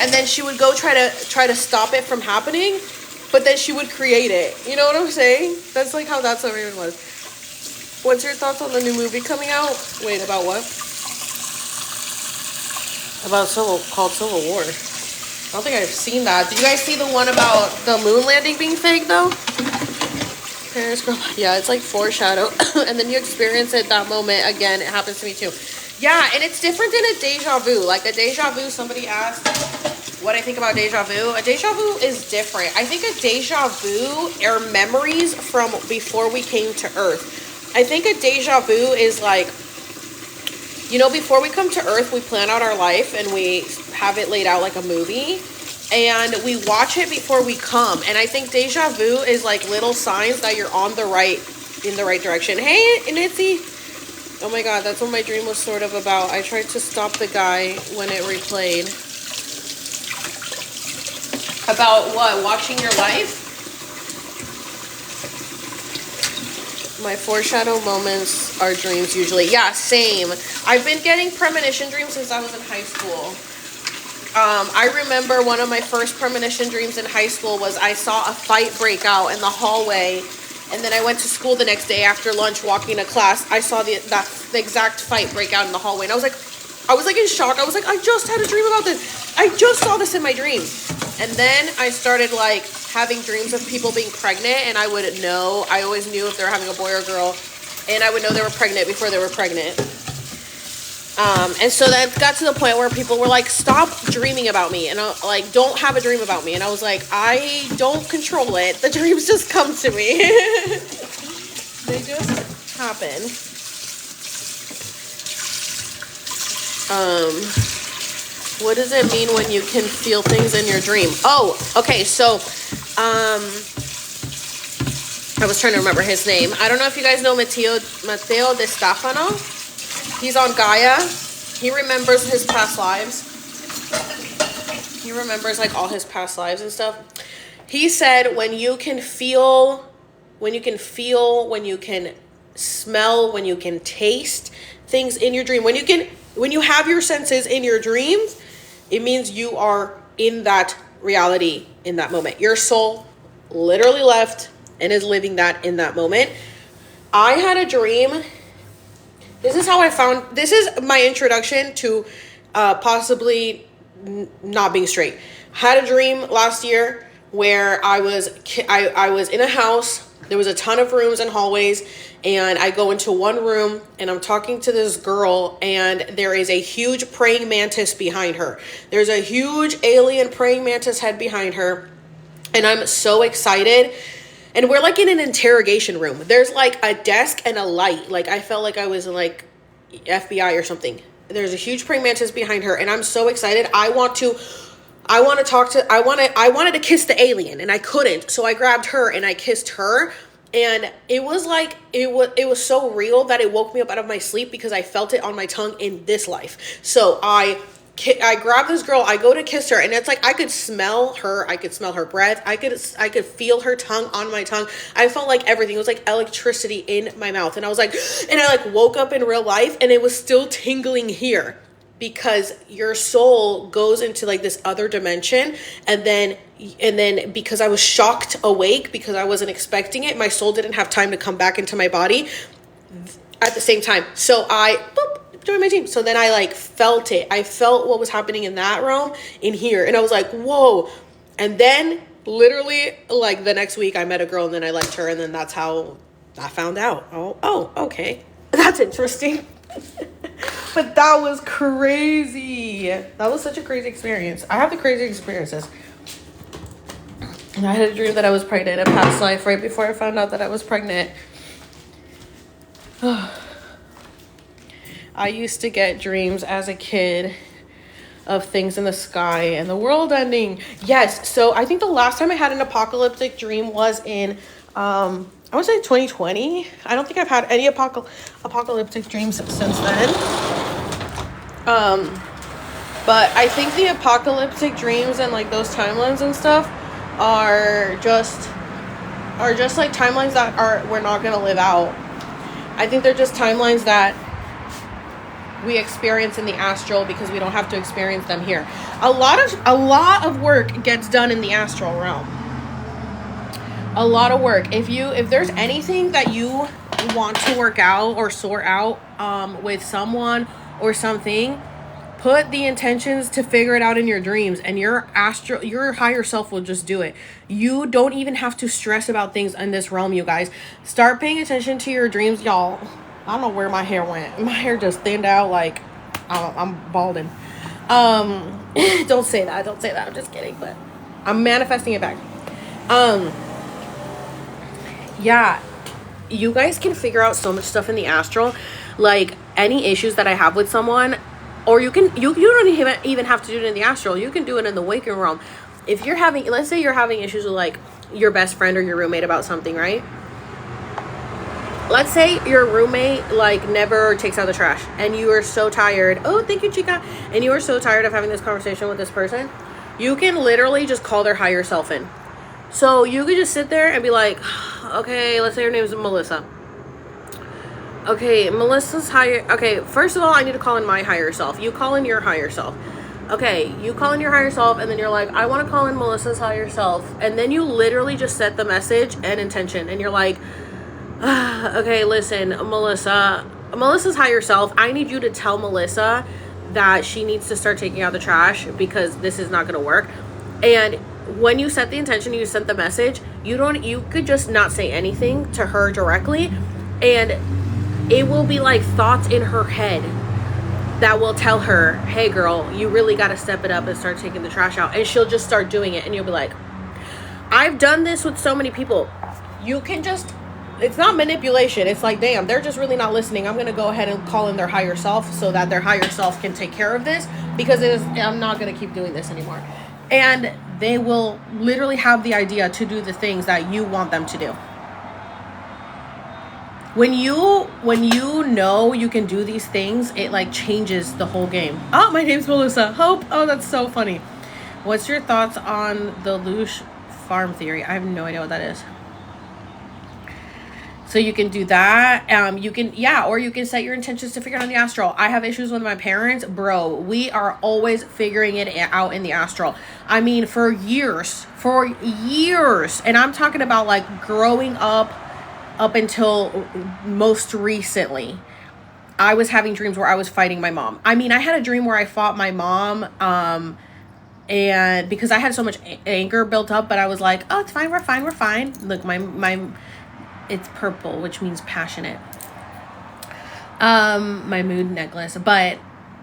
and then she would go try to stop it from happening, but then she would create it. You know what I'm saying? That's like how That's So Raven was. What's your thoughts on the new movie coming out? Wait, about what? About called Civil War. I don't think I've seen that. Did you guys see the one about the moon landing being fake though? Paris girl. Yeah, it's like foreshadow. And then you experience it that moment again. It happens to me too. Yeah, and it's different than a deja vu. Like a deja vu, somebody asked what I think about deja vu. A deja vu is different. I think a deja vu are memories from before we came to Earth. I think a deja vu is like, you know, before we come to Earth, we plan out our life and we have it laid out like a movie, and we watch it before we come. And I think deja vu is like little signs that you're in the right direction. Hey, Nancy. Oh my god, that's what my dream was sort of about. I tried to stop the guy when it replayed. About what? Watching your life? My foreshadow moments are dreams usually. Yeah, same. I've been getting premonition dreams since I was in high school. I remember one of my first premonition dreams in high school was I saw a fight break out in the hallway. And then I went to school the next day after lunch, walking to class. I saw the exact fight break out in the hallway. And I was like in shock. I was like, I just had a dream about this. I just saw this in my dreams. And then I started like having dreams of people being pregnant. And I would know. I always knew if they were having a boy or a girl. And I would know they were pregnant before they were pregnant. And so that got to the point where people were like, stop dreaming about me. And I like, don't have a dream about me. And I was like, I don't control it. The dreams just come to me. They just happen. What does it mean when you can feel things in your dream? Oh, okay. So, I was trying to remember his name. I don't know if you guys know Matteo De Stefano. He's on Gaia. He remembers his past lives. He remembers like all his past lives and stuff. He said when you can feel, when you can smell, when you can taste things in your dream, when you have your senses in your dreams, it means you are in that reality in that moment. Your soul literally left and is living that in that moment. I had a dream. This is my introduction to possibly not being straight. Had a dream last year where I was in a house. There was a ton of rooms and hallways, and I go into one room and I'm talking to this girl, and there is a huge praying mantis behind her. There's a huge alien praying mantis head behind her, and I'm so excited. And we're like in an interrogation room. There's like a desk and a light. Like I felt like I was in like FBI or something. There's a huge praying mantis behind her, and I'm so excited. I wanted to kiss the alien, and I couldn't. So I grabbed her and I kissed her. And it was like, it was so real that it woke me up out of my sleep because I felt it on my tongue in this life. So I grab this girl, I go to kiss her, and it's like I could smell her breath, I could feel her tongue on my tongue. I felt like everything. It was like electricity in my mouth, and I was like, and I like woke up in real life, and it was still tingling here because your soul goes into like this other dimension, and then because I was shocked awake because I wasn't expecting it, my soul didn't have time to come back into my body at the same time. So I joined my team. So then I like felt it. I felt what was happening in that realm in here. And I was like, whoa. And then literally like the next week I met a girl, and then I liked her. And then that's how I found out. Oh, okay. That's interesting. But that was crazy. That was such a crazy experience. I have the crazy experiences. And I had a dream that I was pregnant in a past life right before I found out that I was pregnant. I used to get dreams as a kid of things in the sky and the world ending. Yes, so I think the last time I had an apocalyptic dream was in, I want to say 2020. I don't think I've had any apocalyptic dreams since then. But I think the apocalyptic dreams and like those timelines and stuff are just like timelines that we're not going to live out. I think they're just timelines that we experience in the astral because we don't have to experience them here. A lot of work gets done in the astral realm. A lot of work. If there's anything that you want to work out or sort out with someone or something, put the intentions to figure it out in your dreams, and your higher self will just do it. You don't even have to stress about things in this realm, you guys. Start paying attention to your dreams, y'all. I don't know where my hair went. My hair just thinned out like I'm balding. Don't say that. I'm just kidding, but I'm manifesting it back. Yeah, you guys can figure out so much stuff in the astral, like any issues that I have with someone, or you don't even have to do it in the astral. You can do it in the waking realm. If you're having, let's say you're having issues with like your best friend or your roommate about something, right? let's say your roommate like never takes out the trash and you are so tired. Oh, thank you, Chica. And you are so tired of having this conversation with this person. You can literally just call their higher self in. So you could just sit there and be like, okay, let's say her name is Melissa. Okay, Melissa's higher. Okay, first of all, I need to call in my higher self. You call in your higher self. Okay, you call in your higher self, and then you're like, I want to call in Melissa's higher self. And then you literally just set the message and intention. And you're like, okay, listen, Melissa's higher self, I need you to tell Melissa that she needs to start taking out the trash because this is not going to work. And when you set the intention, you sent the message, you could just not say anything to her directly, and it will be like thoughts in her head that will tell her, hey girl, you really got to step it up and start taking the trash out. And she'll just start doing it, and you'll be like, I've done this with so many people. You can just, it's not manipulation. It's like, damn, they're just really not listening. I'm going to go ahead and call in their higher self so that their higher self can take care of this, because I'm not going to keep doing this anymore. And they will literally have the idea to do the things that you want them to do. When you know you can do these things, it like changes the whole game. Oh, my name's Melissa. Hope. Oh, that's so funny. What's your thoughts on the Loosh farm theory? I have no idea what that is. So you can do that. Or you can set your intentions to figure it out in the astral. I have issues with my parents. Bro, we are always figuring it out in the astral. I mean, for years. And I'm talking about like growing up until most recently. I was having dreams where I was fighting my mom. I mean, I had a dream where I fought my mom, and because I had so much anger built up, but I was like, oh, it's fine, we're fine. Look, my it's purple, which means passionate. My mood necklace. But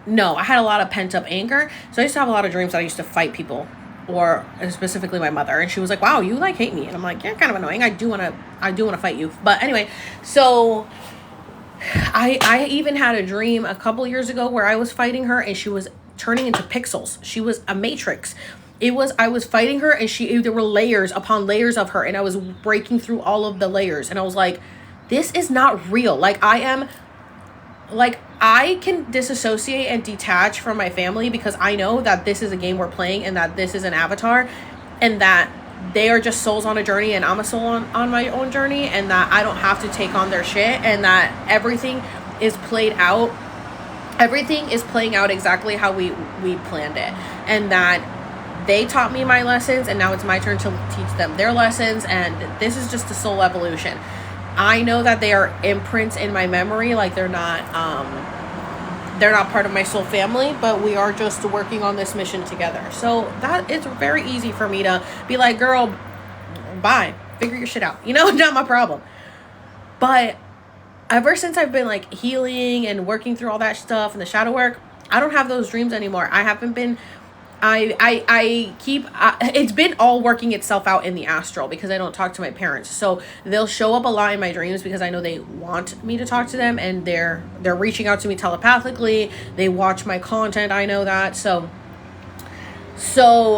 no, I had a lot of pent up anger. So I used to have a lot of dreams that I used to fight people, or specifically my mother. And she was like, wow, you like hate me. And I'm like, yeah, kind of annoying. I do want to fight you. But anyway, so I even had a dream a couple years ago where I was fighting her and she was turning into pixels. She was a matrix. I was fighting her and there were layers upon layers of her, and I was breaking through all of the layers, and I was like, this is not real. Like, I can disassociate and detach from my family because I know that this is a game we're playing and that this is an avatar, and that they are just souls on a journey and I'm a soul on my own journey, and that I don't have to take on their shit, and that everything is playing out exactly how we planned it, and that they taught me my lessons, and now it's my turn to teach them their lessons, and this is just a soul evolution. I know that they are imprints in my memory, like they're not part of my soul family, but we are just working on this mission together. So that it's very easy for me to be like, girl, bye, figure your shit out, not my problem. But ever since I've been like healing and working through all that stuff and the shadow work, I don't have those dreams anymore. I haven't been it's been all working itself out in the astral because I don't talk to my parents. So they'll show up a lot in my dreams because I know they want me to talk to them, and they're reaching out to me telepathically. They watch my content. I know that. So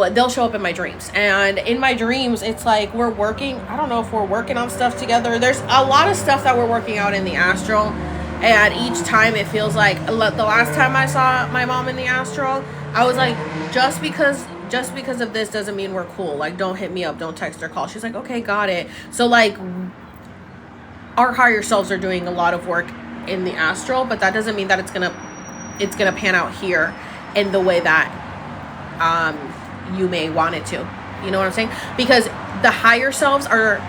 they'll show up in my dreams, and in my dreams, it's like we're working. I don't know if we're working on stuff together. There's a lot of stuff that we're working out in the astral. And each time it feels like, the last time I saw my mom in the astral, I was like, just because of this doesn't mean we're cool. Like, don't hit me up, don't text or call. She's like, okay, got it. So like, our higher selves are doing a lot of work in the astral, but that doesn't mean that it's gonna pan out here in the way that you may want it to. You know what I'm saying? Because the higher selves are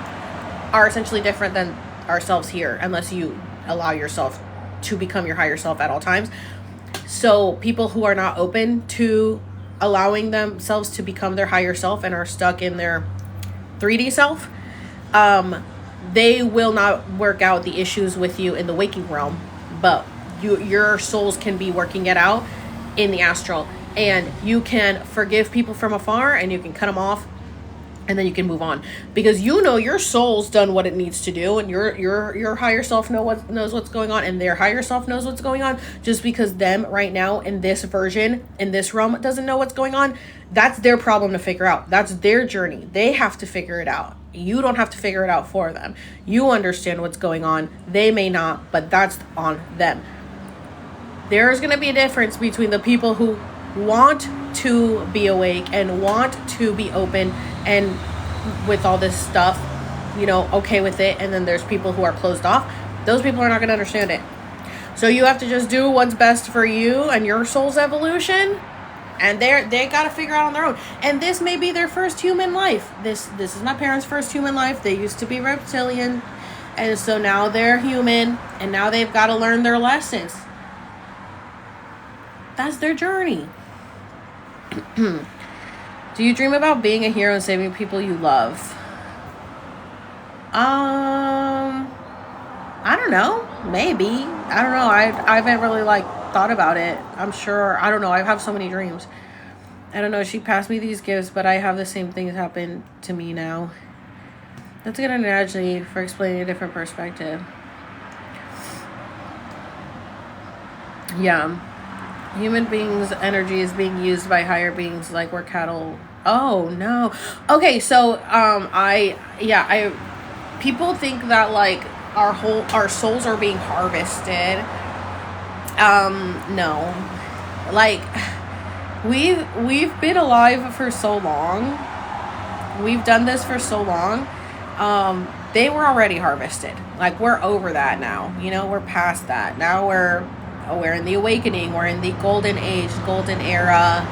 essentially different than ourselves here, unless you allow yourself to become your higher self at all times. So people who are not open to allowing themselves to become their higher self and are stuck in their 3D self, they will not work out the issues with you in the waking realm, but your souls can be working it out in the astral, and you can forgive people from afar, and you can cut them off, And then you can move on, because you know your soul's done what it needs to do, and your higher self knows what's going on, and their higher self knows what's going on. Just because them right now in this version, in this realm, doesn't know what's going on, that's their problem to figure out. That's their journey. They have to figure it out. You don't have to figure it out for them. You understand what's going on. They may not, but that's on them. There's going to be a difference between the people who want to be awake and want to be open and with all this stuff, you know, okay with it, and then there's people who are closed off. Those people are not going to understand it. So you have to just do what's best for you and your soul's evolution, and they got to figure out on their own. And this may be their first human life. This is my parents' first human life. They used to be reptilian, and so now they're human, and now they've got to learn their lessons. That's their journey. Do you dream about being a hero and saving people you love? I don't know. Maybe. I don't know. I haven't really thought about it. I'm sure. I don't know. I have so many dreams. I don't know. She passed me these gifts, but I have the same things happen to me now. That's a good analogy for explaining a different perspective. Yeah. Human beings' energy is being used by higher beings like we're cattle. Oh no. Okay, so people think that our souls are being harvested. No. We've been alive for so long. We've done this for so long. They were already harvested. We're over that now. You know, we're past that. Now we're in the awakening. We're in the golden age, golden era.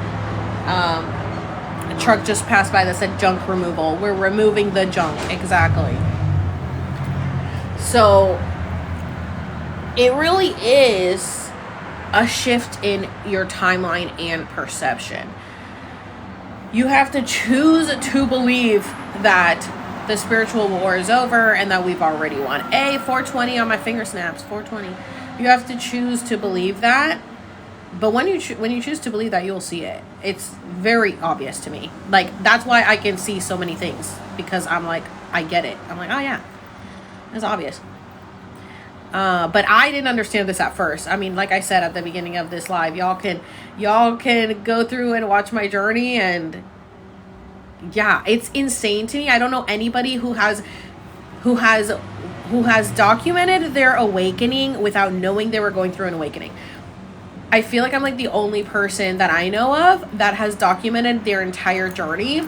A truck just passed by that said junk removal. We're removing the junk. Exactly. So it really is a shift in your timeline and perception. You have to choose to believe that the spiritual war is over and that we've already won. 420 on my finger snaps. 420. You have to choose to believe that, but when you choose to believe that, you'll see it. It's very obvious to me. That's why I can see so many things, because I'm I get it. I'm oh yeah, it's obvious. But I didn't understand this at first. I mean, like I said at the beginning of this live, y'all can go through and watch my journey, and yeah, it's insane to me. I don't know anybody who has documented their awakening without knowing they were going through an awakening. I feel like I'm the only person that I know of that has documented their entire journey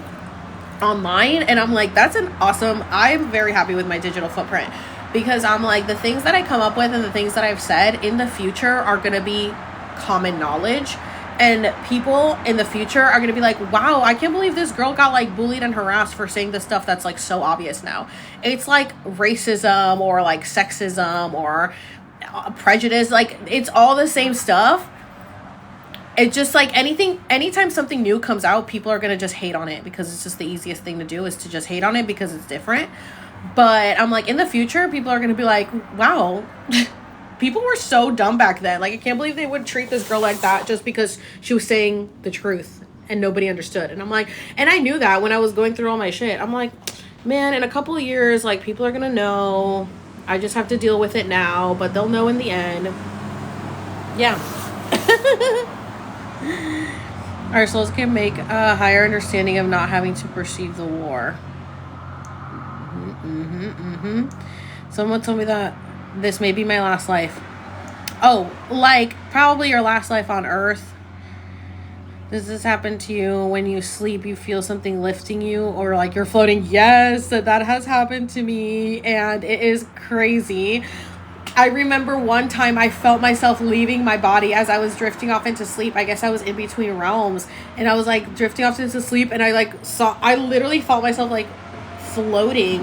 online. And I'm that's an awesome, I'm very happy with my digital footprint, because I'm the things that I come up with and the things that I've said in the future are going to be common knowledge. And people in the future are going to be wow, I can't believe this girl got bullied and harassed for saying this stuff that's so obvious now. It's racism or sexism or prejudice. It's all the same stuff. It's just anytime something new comes out, people are going to just hate on it, because it's just the easiest thing to do is to just hate on it because it's different. But I'm in the future, people are going to be wow, people were so dumb back then. I can't believe they would treat this girl like that just because she was saying the truth and nobody understood. And I'm and I knew that when I was going through all my shit. I'm man, in a couple of years, people are going to know. I just have to deal with it now, but they'll know in the end. Yeah. Our souls can make a higher understanding of not having to perceive the war. Someone told me that this may be my last life. Oh, probably your last life on Earth. Does this happen to you when you sleep? You feel something lifting you, or you're floating? Yes, that has happened to me, and it is crazy. I remember one time I felt myself leaving my body as I was drifting off into sleep. I guess I was in between realms, and I was drifting off into sleep, and I literally felt myself floating.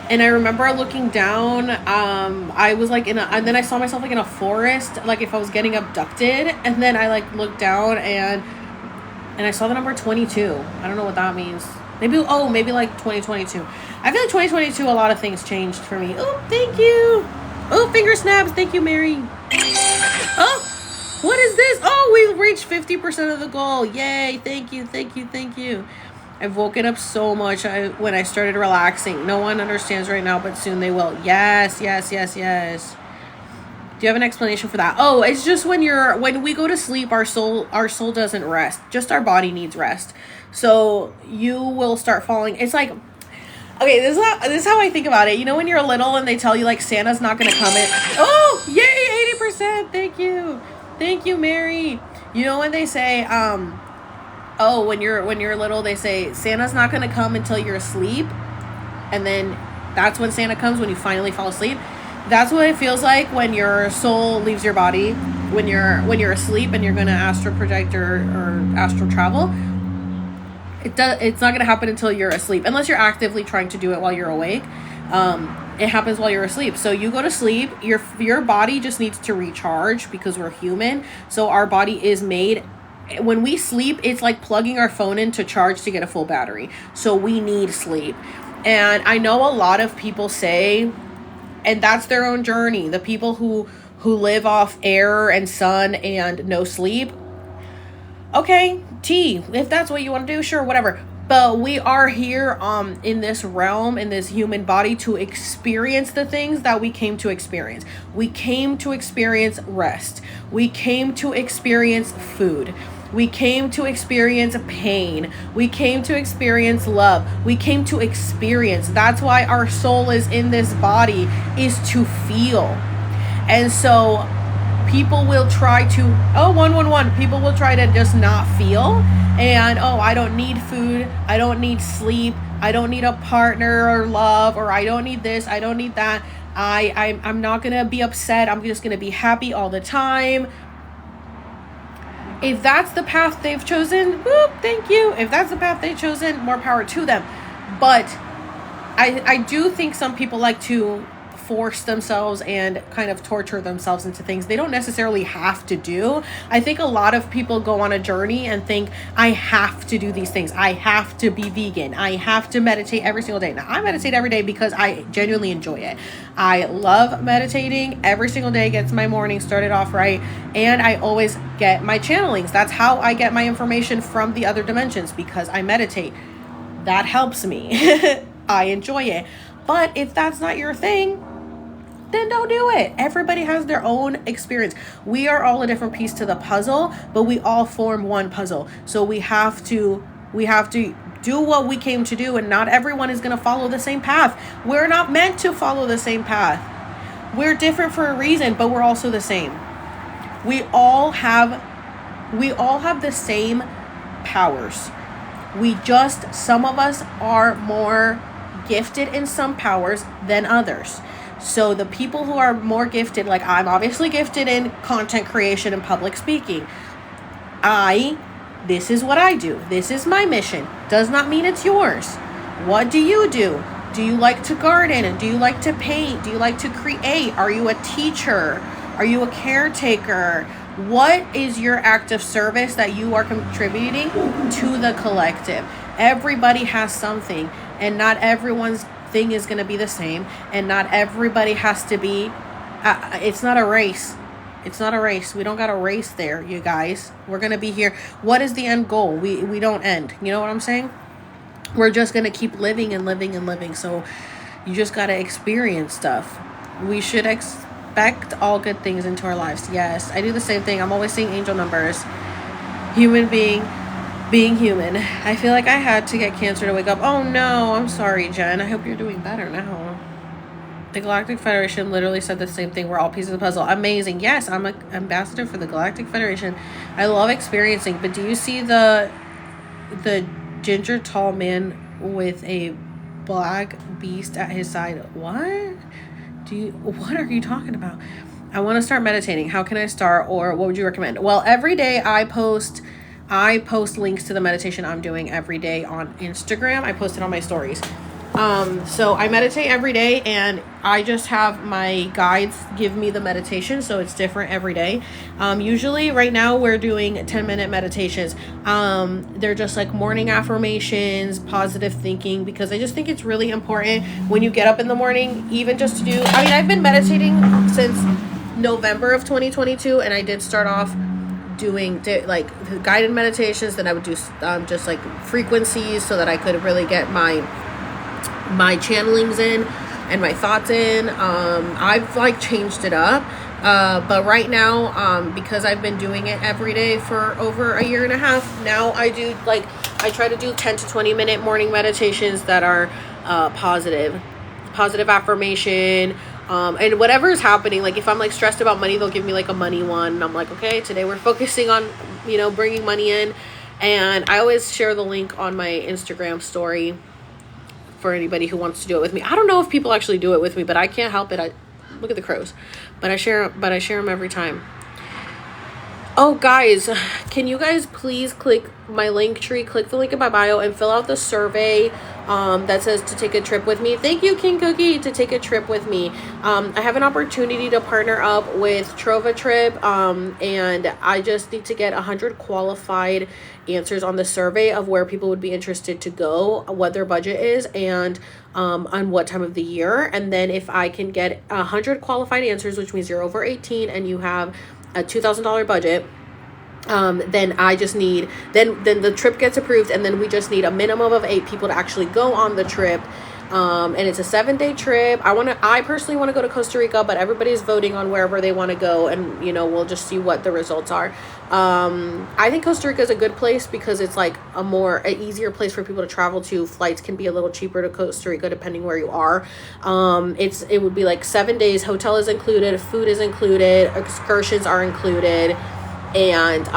And I remember looking down, I was and then I saw myself in a forest, if I was getting abducted. And then I looked down and I saw the number 22. I don't know what that means. Maybe 2022. I feel 2022, a lot of things changed for me. Oh, thank you. Oh, finger snaps. Thank you, Mary. Oh, what is this? Oh, we reached 50% of the goal. Yay. Thank you. I've woken up so much when I started relaxing. No one understands right now, but soon they will. Yes, yes, yes, yes. Do you have an explanation for that? Oh, it's just when we go to sleep, our soul doesn't rest. Just our body needs rest. So you will start falling. It's like, okay, this is how I think about it. You know when you're little and they tell you like Santa's not gonna come in. Oh, yay, 80%. Thank you, Mary. You know when they say, oh, when you're little, they say Santa's not gonna come until you're asleep, and then that's when Santa comes, when you finally fall asleep. That's what it feels like when your soul leaves your body, when you're asleep and you're gonna astral project or astral travel. It's not gonna happen until you're asleep, unless you're actively trying to do it while you're awake. It happens while you're asleep. So you go to sleep, your body just needs to recharge because we're human. So our body is made. When we sleep, it's like plugging our phone in to charge to get a full battery. So we need sleep. And I know a lot of people say, and that's their own journey, the people who live off air and sun and no sleep. Okay, if that's what you want to do, sure, whatever. But we are here in this realm, in this human body, to experience the things that we came to experience. We came to experience rest. We came to experience food. We came to experience pain. We came to experience love. We came to experience. That's why our soul is in this body, is to feel. And so people will try to, 111, people will try to just not feel. And, I don't need food. I don't need sleep. I don't need a partner or love, or I don't need this. I don't need that. I'm not going to be upset. I'm just going to be happy all the time. If that's the path they've chosen, whoop, thank you. If that's the path they've chosen, more power to them. But I do think some people like to force themselves and kind of torture themselves into things they don't necessarily have to do. I think a lot of people go on a journey and think, I have to do these things. I have to be vegan. I have to meditate every single day. Now, I meditate every day because I genuinely enjoy it. I love meditating. Every single day gets my morning started off right. And I always get my channelings. That's how I get my information from the other dimensions, because I meditate. That helps me. I enjoy it. But if that's not your thing, then don't do it. Everybody has their own experience. We are all a different piece to the puzzle, but we all form one puzzle. So we have to do what we came to do, and not everyone is going to follow the same path. We're not meant to follow the same path. We're different for a reason, but we're also the same. We all have the same powers. Some of us are more gifted in some powers than others. So the people who are more gifted, like I'm obviously gifted in content creation and public speaking. This is what I do. This is my mission. Does not mean it's yours. What do you do? Do you like to garden? Do you like to paint? Do you like to create? Are you a teacher? Are you a caretaker? What is your act of service that you are contributing to the collective? Everybody has something, and not everyone's thing is going to be the same, and not everybody has to be it's not a race. It's not a race. We don't got a race there, you guys. We're going to be here. What is the end goal? We don't end. You know what I'm saying? We're just going to keep living and living and living. So you just got to experience stuff. We should expect all good things into our lives. Yes, I do the same thing. I'm always seeing angel numbers. Human being human. I feel like I had to get cancer to wake up. Oh no, I'm sorry, Jen. I hope you're doing better now. The Galactic Federation literally said the same thing. We're all pieces of the puzzle. Amazing. Yes, I'm an ambassador for the Galactic Federation. I love experiencing. But do you see the ginger tall man with a black beast at his side? What are you talking about? I want to start meditating. How can I start, or what would you recommend? Well, every day I post links to the meditation I'm doing every day on Instagram. I post it on my stories. So I meditate every day, and I just have my guides give me the meditation, so it's different every day. Usually right now we're doing 10-minute meditations. They're just like morning affirmations, positive thinking, because I just think it's really important when you get up in the morning, even just to do, I've been meditating since November of 2022, and I did start off doing like guided meditations. Then I would do just like frequencies so that I could really get my channelings in and my thoughts in. I've like changed it up. But right now, because I've been doing it every day for over a year and a half, now I try to do 10 to 20 minute morning meditations that are positive affirmation. And whatever is happening, like if I'm like stressed about money, they'll give me like a money one. And I'm like, okay, today we're focusing on, bringing money in. And I always share the link on my Instagram story for anybody who wants to do it with me. I don't know if people actually do it with me, but I can't help it. Look at the crows. But I share them every time. Oh, guys, can you guys please click my link tree, click the link in my bio, and fill out the survey that says to take a trip with me. Thank you, King Cookie, to take a trip with me. I have an opportunity to partner up with Trova Trip, and I just need to get 100 qualified answers on the survey of where people would be interested to go, what their budget is, and on what time of the year. And then if I can get 100 qualified answers, which means you're over 18 and you have a $2,000 budget, then I just need, then the trip gets approved, and then we just need a minimum of 8 people to actually go on the trip. And it's a 7-day trip. I personally want to go to Costa Rica, but everybody's voting on wherever they want to go, and we'll just see what the results are. I think Costa Rica is a good place because it's like an easier place for people to travel to. Flights can be a little cheaper to Costa Rica depending where you are. It would be like 7 days. Hotel is included, food is included, excursions are included. And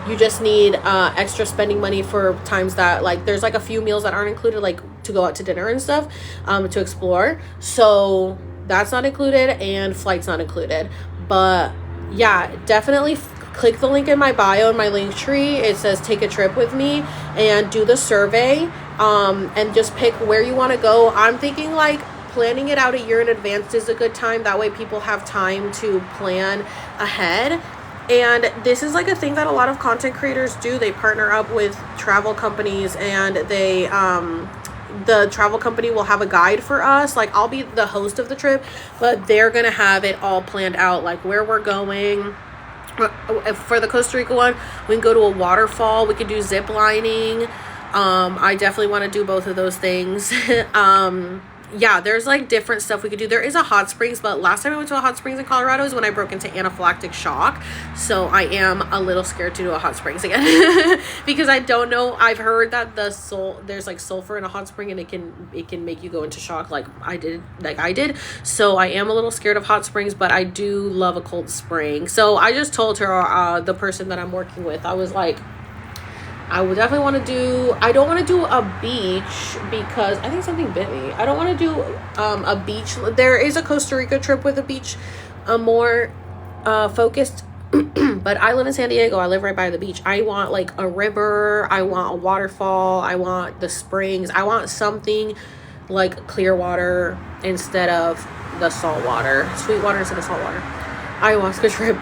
you just need extra spending money for times that, like, there's like a few meals that aren't included, like to go out to dinner and stuff, to explore. So that's not included, and flights not included. But yeah, definitely click the link in my bio in my link tree. It says take a trip with me, and do the survey, and just pick where you want to go. I'm thinking like planning it out a year in advance is a good time. That way people have time to plan ahead. And this is like a thing that a lot of content creators do. They partner up with travel companies, and they the travel company will have a guide for us. Like, I'll be the host of the trip, but they're gonna have it all planned out, like where we're going. For the Costa Rica one, we can go to a waterfall, we can do zip lining. I definitely want to do both of those things. Yeah, there's like different stuff we could do. There is a hot springs, but last time I went to a hot springs in Colorado is when I broke into anaphylactic shock. So I am a little scared to do a hot springs again because I don't know. I've heard that there's like sulfur in a hot spring, and it can make you go into shock like I did. So I am a little scared of hot springs, but I do love a cold spring. So I just told her, the person that I'm working with, I was like, I would definitely want to do, I don't want to do a beach because I think something bit me. I don't want to do a beach. There is a Costa Rica trip with a beach, more focused. But I live in San Diego. I live right by the beach. I want like a river. I want a waterfall. I want the springs. I want something like clear water instead of the salt water. Sweet water instead of salt water. Ayahuasca trip.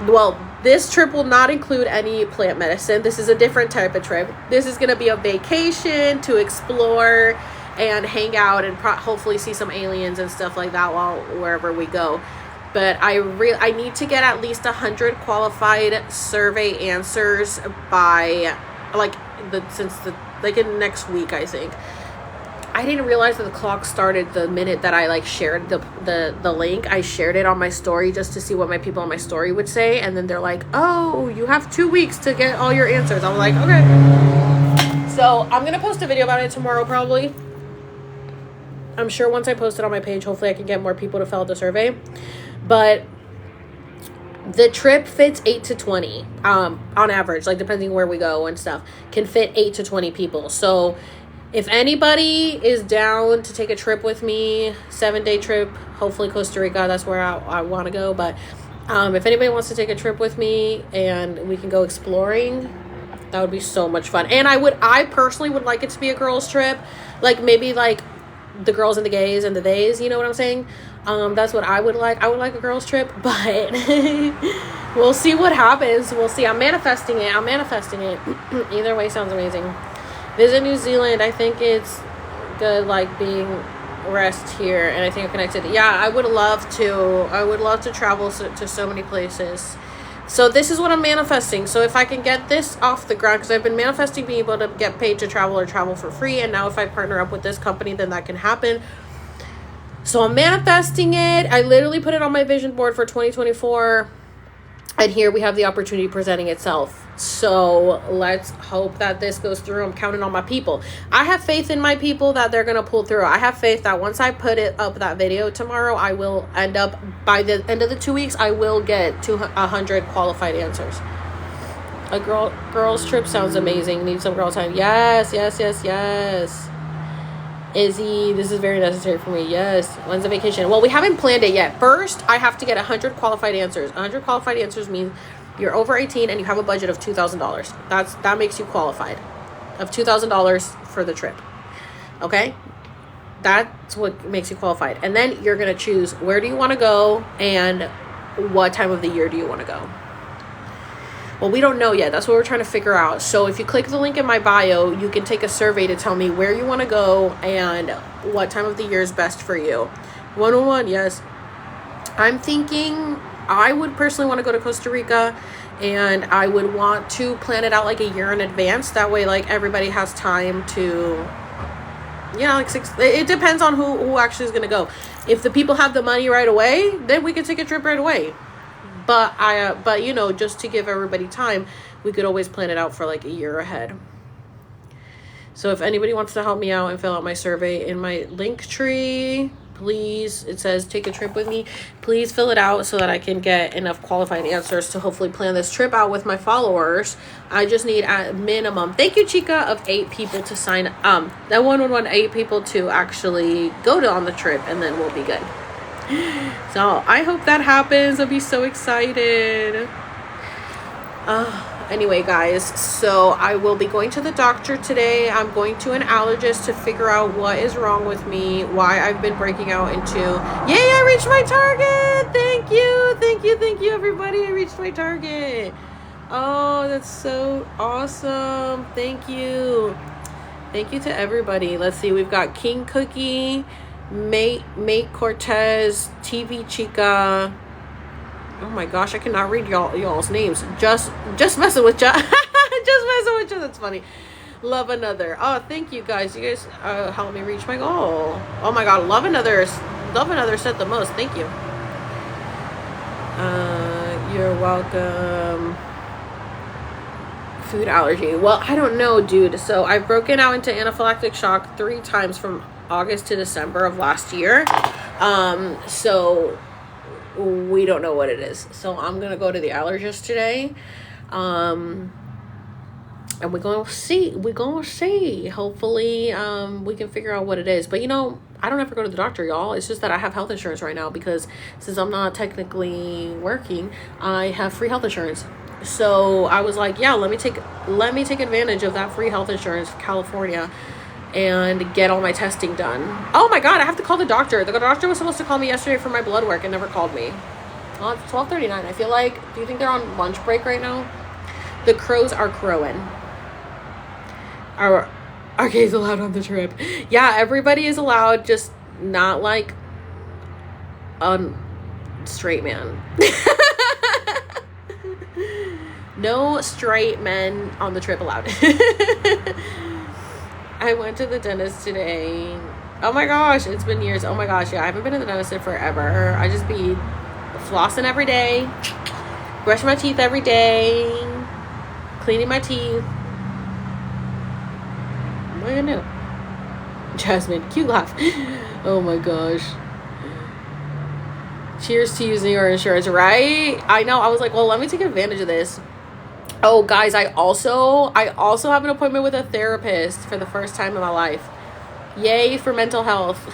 Well, this trip will not include any plant medicine. This is a different type of trip. This is going to be a vacation to explore and hang out and hopefully see some aliens and stuff like that wherever we go. But I need to get at least 100 qualified survey answers by in next week, I think. I didn't realize that the clock started the minute that I shared the link. I shared it on my story just to see what my people on my story would say, and then they're like, "Oh, you have 2 weeks to get all your answers." I'm like, okay. So I'm gonna post a video about it tomorrow, probably. I'm sure once I post it on my page, hopefully I can get more people to fill out the survey. But the trip fits 8 to 20 on average, like depending where we go and stuff, can fit 8 to 20 people. So if anybody is down to take a trip with me, 7-day trip, hopefully Costa Rica, that's where I want to go. But if anybody wants to take a trip with me and we can go exploring, that would be so much fun. And I personally would like it to be a girls trip, like maybe like the girls and the gays and the theys, you know what I'm saying? That's what I would like. I would like a girls trip, but we'll see what happens. We'll see. I'm manifesting it. Either way sounds amazing. Visit New Zealand. I think it's good, like being rest here, and I think I'm connected. Yeah, I would love to travel to so many places. So this is what I'm manifesting. So if I can get this off the ground, because I've been manifesting being able to get paid to travel or travel for free, and now if I partner up with this company, then that can happen. So I'm manifesting it. I literally put it on my vision board for 2024. And here we have the opportunity presenting itself. So let's hope that this goes through. I'm counting on my people. I have faith in my people that they're going to pull through. I have faith that once I put it up, that video tomorrow, I will end up, by the end of the 2 weeks, I will get 100 qualified answers. A girl's trip sounds amazing. Need some girl time. Yes, yes, yes, yes. Izzy, this is very necessary for me. Yes. When's the vacation? Well, we haven't planned it yet. First, I have to get 100 qualified answers. 100 qualified answers means you're over 18 and you have a budget of $2,000. That makes you qualified. Of $2,000 for the trip. Okay? That's what makes you qualified. And then you're going to choose where do you want to go and what time of the year do you want to go. Well, we don't know yet. That's what we're trying to figure out. So if you click the link in my bio, you can take a survey to tell me where you want to go and what time of the year is best for you. 101, yes. I'm thinking I would personally want to go to Costa Rica, and I would want to plan it out like a year in advance. That way, like, everybody has time to, it depends on who actually is going to go. If the people have the money right away, then we can take a trip right away. But just to give everybody time, we could always plan it out for like a year ahead. So if anybody wants to help me out and fill out my survey in my link tree, please, it says take a trip with me. Please fill it out so that I can get enough qualified answers to hopefully plan this trip out with my followers. I just need a minimum, thank you, Chica, of 8 people to sign. That 8 people to actually go on the trip, and then we'll be good. So I hope that happens. I'll be so excited. Anyway, guys, so I will be going to the doctor today. I'm going to an allergist to figure out what is wrong with me, why I've been breaking out into, yay, I reached my target. Thank you, everybody. I reached my target. Oh, that's so awesome. Thank you to everybody. Let's see, we've got King Cookie, Mate Cortez, TV Chica. Oh my gosh, I cannot read y'all's names. Just messing with you. Just messing with you. That's funny. Love Another. Oh, thank you guys. You guys helped me reach my goal. Oh my god, Love Another said the most. Thank you. You're welcome. Food allergy. Well, I don't know, dude. So I've broken out into anaphylactic shock 3 times from August to December of last year. So we don't know what it is. So I'm gonna go to the allergist today. And we're gonna see. Hopefully we can figure out what it is. But I don't have to go to the doctor, y'all. It's just that I have health insurance right now because since I'm not technically working, I have free health insurance. So I was like, yeah, let me take advantage of that free health insurance for California and get all my testing done. Oh my god, I have to call the doctor. The doctor was supposed to call me yesterday for my blood work and never called me. Well, it's 12:39. I feel like, do you think they're on lunch break right now? The crows are crowing. Are gays allowed on the trip? Yeah, everybody is allowed, just not like a straight man. No straight men on the trip allowed. I went to the dentist today. Oh my gosh, it's been years. Oh my gosh, yeah, I haven't been to the dentist in forever. I just be flossing every day, brushing my teeth every day, cleaning my teeth. What am I gonna do? Jasmine, cute laugh. Oh my gosh. Cheers to using your insurance, right? I know. I was like, well, let me take advantage of this. Oh, guys, I also have an appointment with a therapist for the first time in my life. Yay for mental health.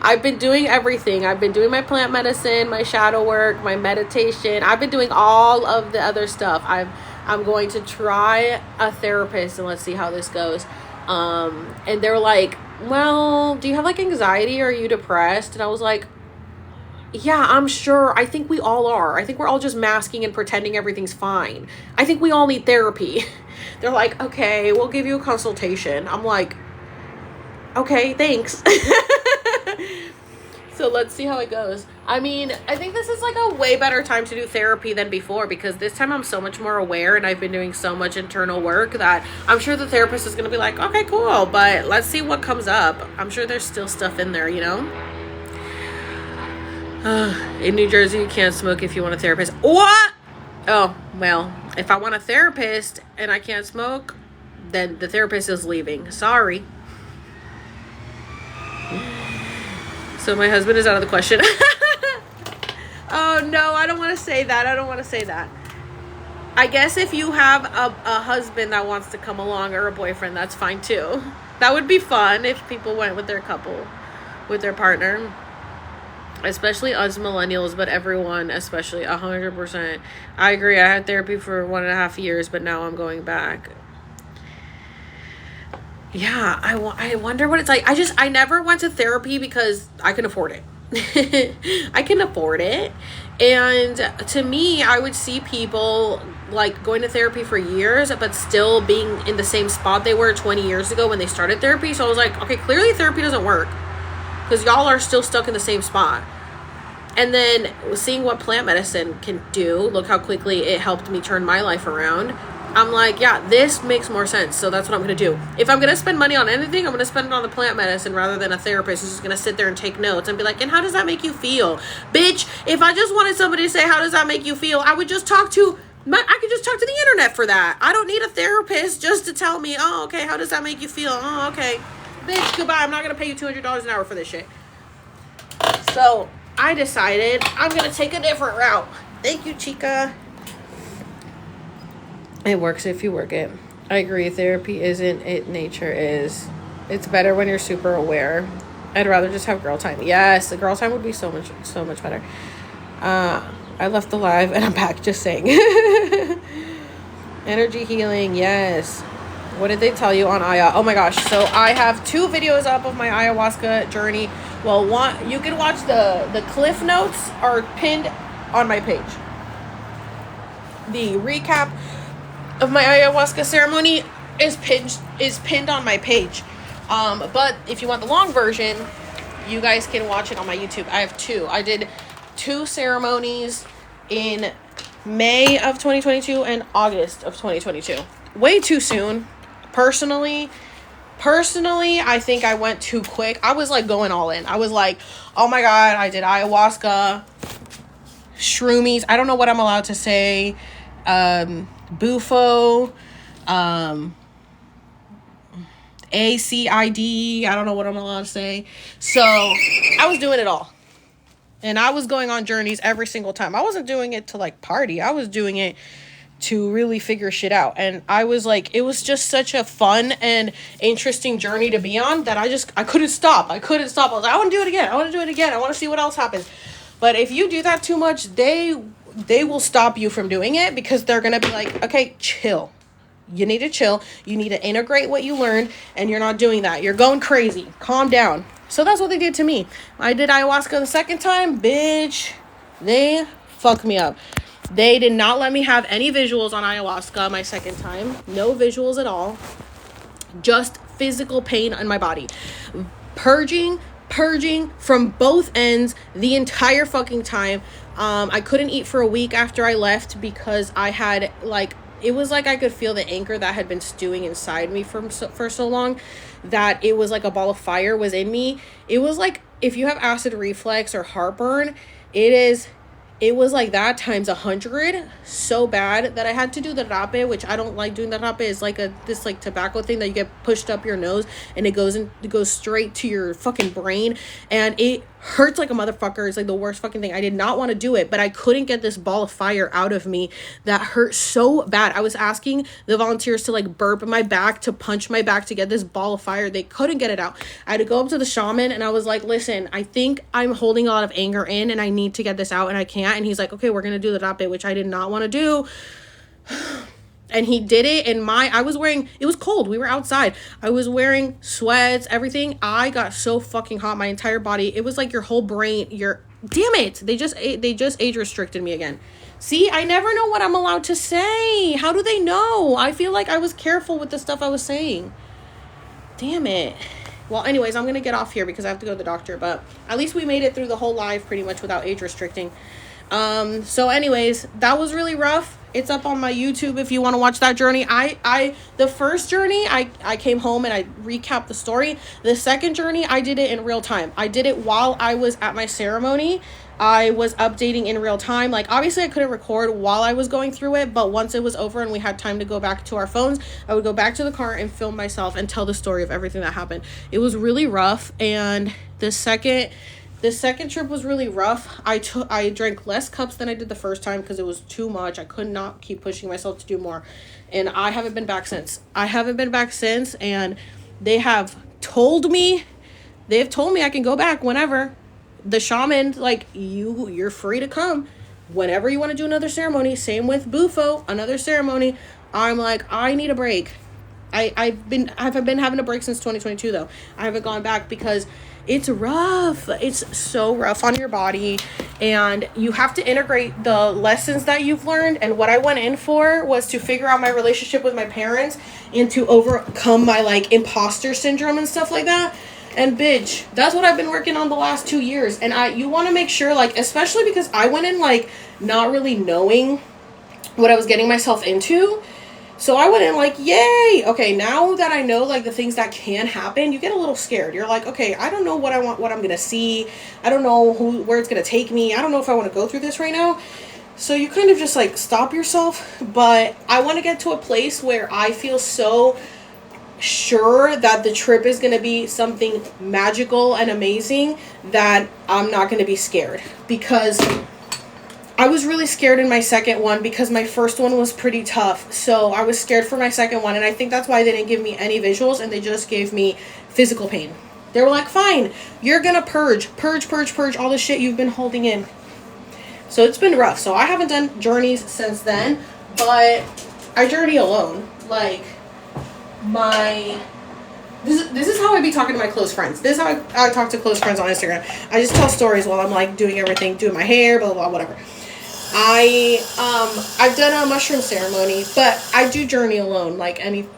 I've been doing everything. I've been doing my plant medicine, my shadow work, my meditation. I've been doing all of the other stuff. I'm going to try a therapist and let's see how this goes. And they're like, well, do you have like anxiety or are you depressed? And I was like, yeah, I'm sure. I think we all are. I think we're all just masking and pretending everything's fine. I think we all need therapy. They're like, okay, we'll give you a consultation. I'm like, okay, thanks. So let's see how it goes. I mean, I think this is like a way better time to do therapy than before, because this time I'm so much more aware and I've been doing so much internal work that I'm sure the therapist is going to be like, okay, cool, but let's see what comes up. I'm sure there's still stuff in there, you know? In New Jersey, you can't smoke if you want a therapist. What? Oh, well, if I want a therapist and I can't smoke, then the therapist is leaving. Sorry. So my husband is out of the question. Oh, no, I don't want to say that. I don't want to say that. I guess if you have a husband that wants to come along, or a boyfriend, that's fine too. That would be fun if people went with their couple, with their partner. Especially us millennials, but everyone, especially 100%. I agree. I had therapy for 1.5 years, but now I'm going back. Yeah, I wonder what it's like. I never went to therapy because I can afford it. I can afford it. And to me, I would see people like going to therapy for years, but still being in the same spot they were 20 years ago when they started therapy. So I was like, okay, clearly therapy doesn't work because y'all are still stuck in the same spot. And then seeing what plant medicine can do, look how quickly it helped me turn my life around. I'm like, yeah, this makes more sense. So that's what I'm going to do. If I'm going to spend money on anything, I'm going to spend it on the plant medicine rather than a therapist who's just going to sit there and take notes and be like, and how does that make you feel? Bitch, if I just wanted somebody to say, how does that make you feel? I could just talk to the internet for that. I don't need a therapist just to tell me, oh, okay, how does that make you feel? Oh, okay. Bitch, goodbye. I'm not going to pay you $200 an hour for this shit. So I decided I'm going to take a different route. Thank you, chica. It works if you work it. I agree. Therapy isn't it. Nature is. It's better when you're super aware. I'd rather just have girl time. Yes, the girl time would be so much better. I left the live and I'm back, just saying. Energy healing. Yes. What did they tell you on Aya? Oh my gosh. So I have 2 videos up of my ayahuasca journey. Well, one, you can watch the cliff notes are pinned on my page. The recap of my ayahuasca ceremony is pinned on my page. But if you want the long version, you guys can watch it on my YouTube. I have 2. I did 2 ceremonies in May of 2022 and August of 2022. Way too soon. Personally, I think I went too quick. I was like going all in. I was like, oh my God, I did ayahuasca, shroomies. I don't know what I'm allowed to say. Bufo, ACID, I don't know what I'm allowed to say. So I was doing it all. And I was going on journeys every single time. I wasn't doing it to like party. I was doing it to really figure shit out. And I was like, it was just such a fun and interesting journey to be on that I couldn't stop. I was like, I want to do it again. I want to see what else happens. But if you do that too much, they will stop you from doing it because they're going to be like, okay, chill. You need to chill. You need to integrate what you learned, and you're not doing that. You're going crazy. Calm down. So that's what they did to me. I did ayahuasca the second time. Bitch, they fucked me up. They did not let me have any visuals on ayahuasca my second time. No visuals at all. Just physical pain in my body. Purging from both ends the entire fucking time. I couldn't eat for a week after I left because I had it was like I could feel the anger that had been stewing inside me for so long that it was like a ball of fire was in me. It was like if you have acid reflux or heartburn, it was like that times 100, so bad that I had to do the rape, which I don't like doing. The rape is like this tobacco thing that you get pushed up your nose and it goes straight to your fucking brain, and it hurts like a motherfucker. It's like the worst fucking thing. I did not want to do it, but I couldn't get this ball of fire out of me that hurt so bad. I was asking the volunteers to like burp in my back, to punch my back to get this ball of fire. They couldn't get it out. I had to go up to the shaman and I was like, listen, I think I'm holding a lot of anger in and I need to get this out and I can't. And he's like, okay, we're going to do the rape, which I did not want to do. And he did it, and I was wearing, it was cold, we were outside, I was wearing sweats, everything. I got so fucking hot, my entire body, it was like your whole brain, damn it, they just age restricted me again. See, I never know what I'm allowed to say. How do they know? I feel like I was careful with the stuff I was saying. Damn it. Well, anyways, I'm going to get off here because I have to go to the doctor. But at least we made it through the whole live pretty much without age restricting. So anyways, that was really rough. It's up on my YouTube if you want to watch that journey. The first journey, I came home and I recapped the story. The second journey, I did it in real time. I did it while I was at my ceremony. I was updating in real time. Like, obviously I couldn't record while I was going through it, but once it was over and we had time to go back to our phones, I would go back to the car and film myself and tell the story of everything that happened. It was really rough. And the second trip was really rough. I drank less cups than I did the first time because it was too much. I could not keep pushing myself to do more. And I haven't been back since. And they have told me I can go back whenever. The shaman, like, you're free to come whenever you want to do another ceremony. Same with Bufo, another ceremony. I'm like, I need a break. I've been having a break since 2022 though. I haven't gone back because it's rough. It's so rough on your body, and you have to integrate the lessons that you've learned. And what I went in for was to figure out my relationship with my parents and to overcome my, like, imposter syndrome and stuff like that. And bitch, that's what I've been working on the last 2 years. And you want to make sure, like, especially because I went in, like, not really knowing what I was getting myself into. So I went in like, yay. Okay, now that I know, like, the things that can happen, you get a little scared. You're like, okay, I don't know what I'm going to see. I don't know where it's going to take me. I don't know if I want to go through this right now. So you kind of just, like, stop yourself. But I want to get to a place where I feel so sure that the trip is going to be something magical and amazing that I'm not going to be scared, because I was really scared in my second one because my first one was pretty tough. So I was scared for my second one, and I think that's why they didn't give me any visuals and they just gave me physical pain. They were like, fine, you're going to purge all the shit you've been holding in. So it's been rough. So I haven't done journeys since then, but I journey alone. Like, this is how I be talking to my close friends. This is how I talk to close friends on Instagram. I just tell stories while I'm, like, doing everything, doing my hair, blah, blah, blah, whatever. I've done a mushroom ceremony, but I do journey alone. Like, I'm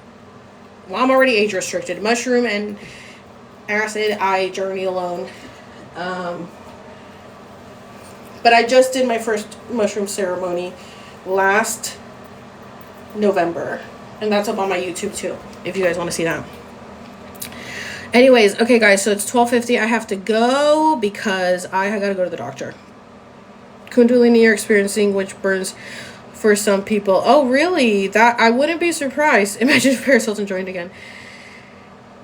already age restricted. Mushroom and acid, I journey alone. But I just did my first mushroom ceremony last November. And that's up on my YouTube too, if you guys want to see that. Anyways, okay guys, so it's 12:50. I have to go because I got to go to the doctor. Kundalini you're experiencing, which burns for some people. Oh, really? That I wouldn't be surprised. Imagine if Paris Hilton joined again.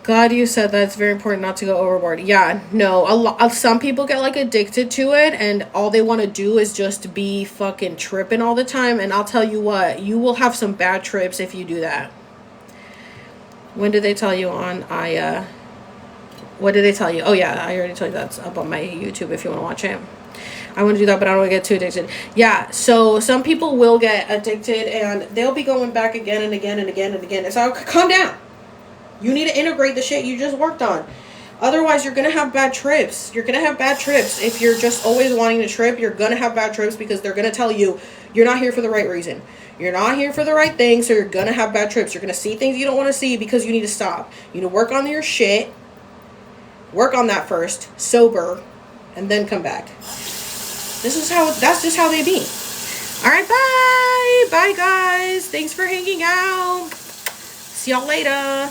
God, you said that it's very important not to go overboard. Yeah, no, some people get, like, addicted to it, and all they want to do is just be fucking tripping all the time. And I'll tell you what, you will have some bad trips if you do that. When did they tell you on? What did they tell you? Oh yeah, I already told you that's up on my YouTube if you want to watch it. I want to do that, but I don't want to get too addicted. Yeah, so some people will get addicted, and they'll be going back again and again and again and again. So calm down. You need to integrate the shit you just worked on. Otherwise, you're going to have bad trips. You're going to have bad trips. If you're just always wanting to trip, you're going to have bad trips because they're going to tell you you're not here for the right reason. You're not here for the right thing, so you're going to have bad trips. You're going to see things you don't want to see because you need to stop. You need to work on your shit. Work on that first, sober, and then come back. That's just how they be. All right, bye. Bye, guys. Thanks for hanging out. See y'all later.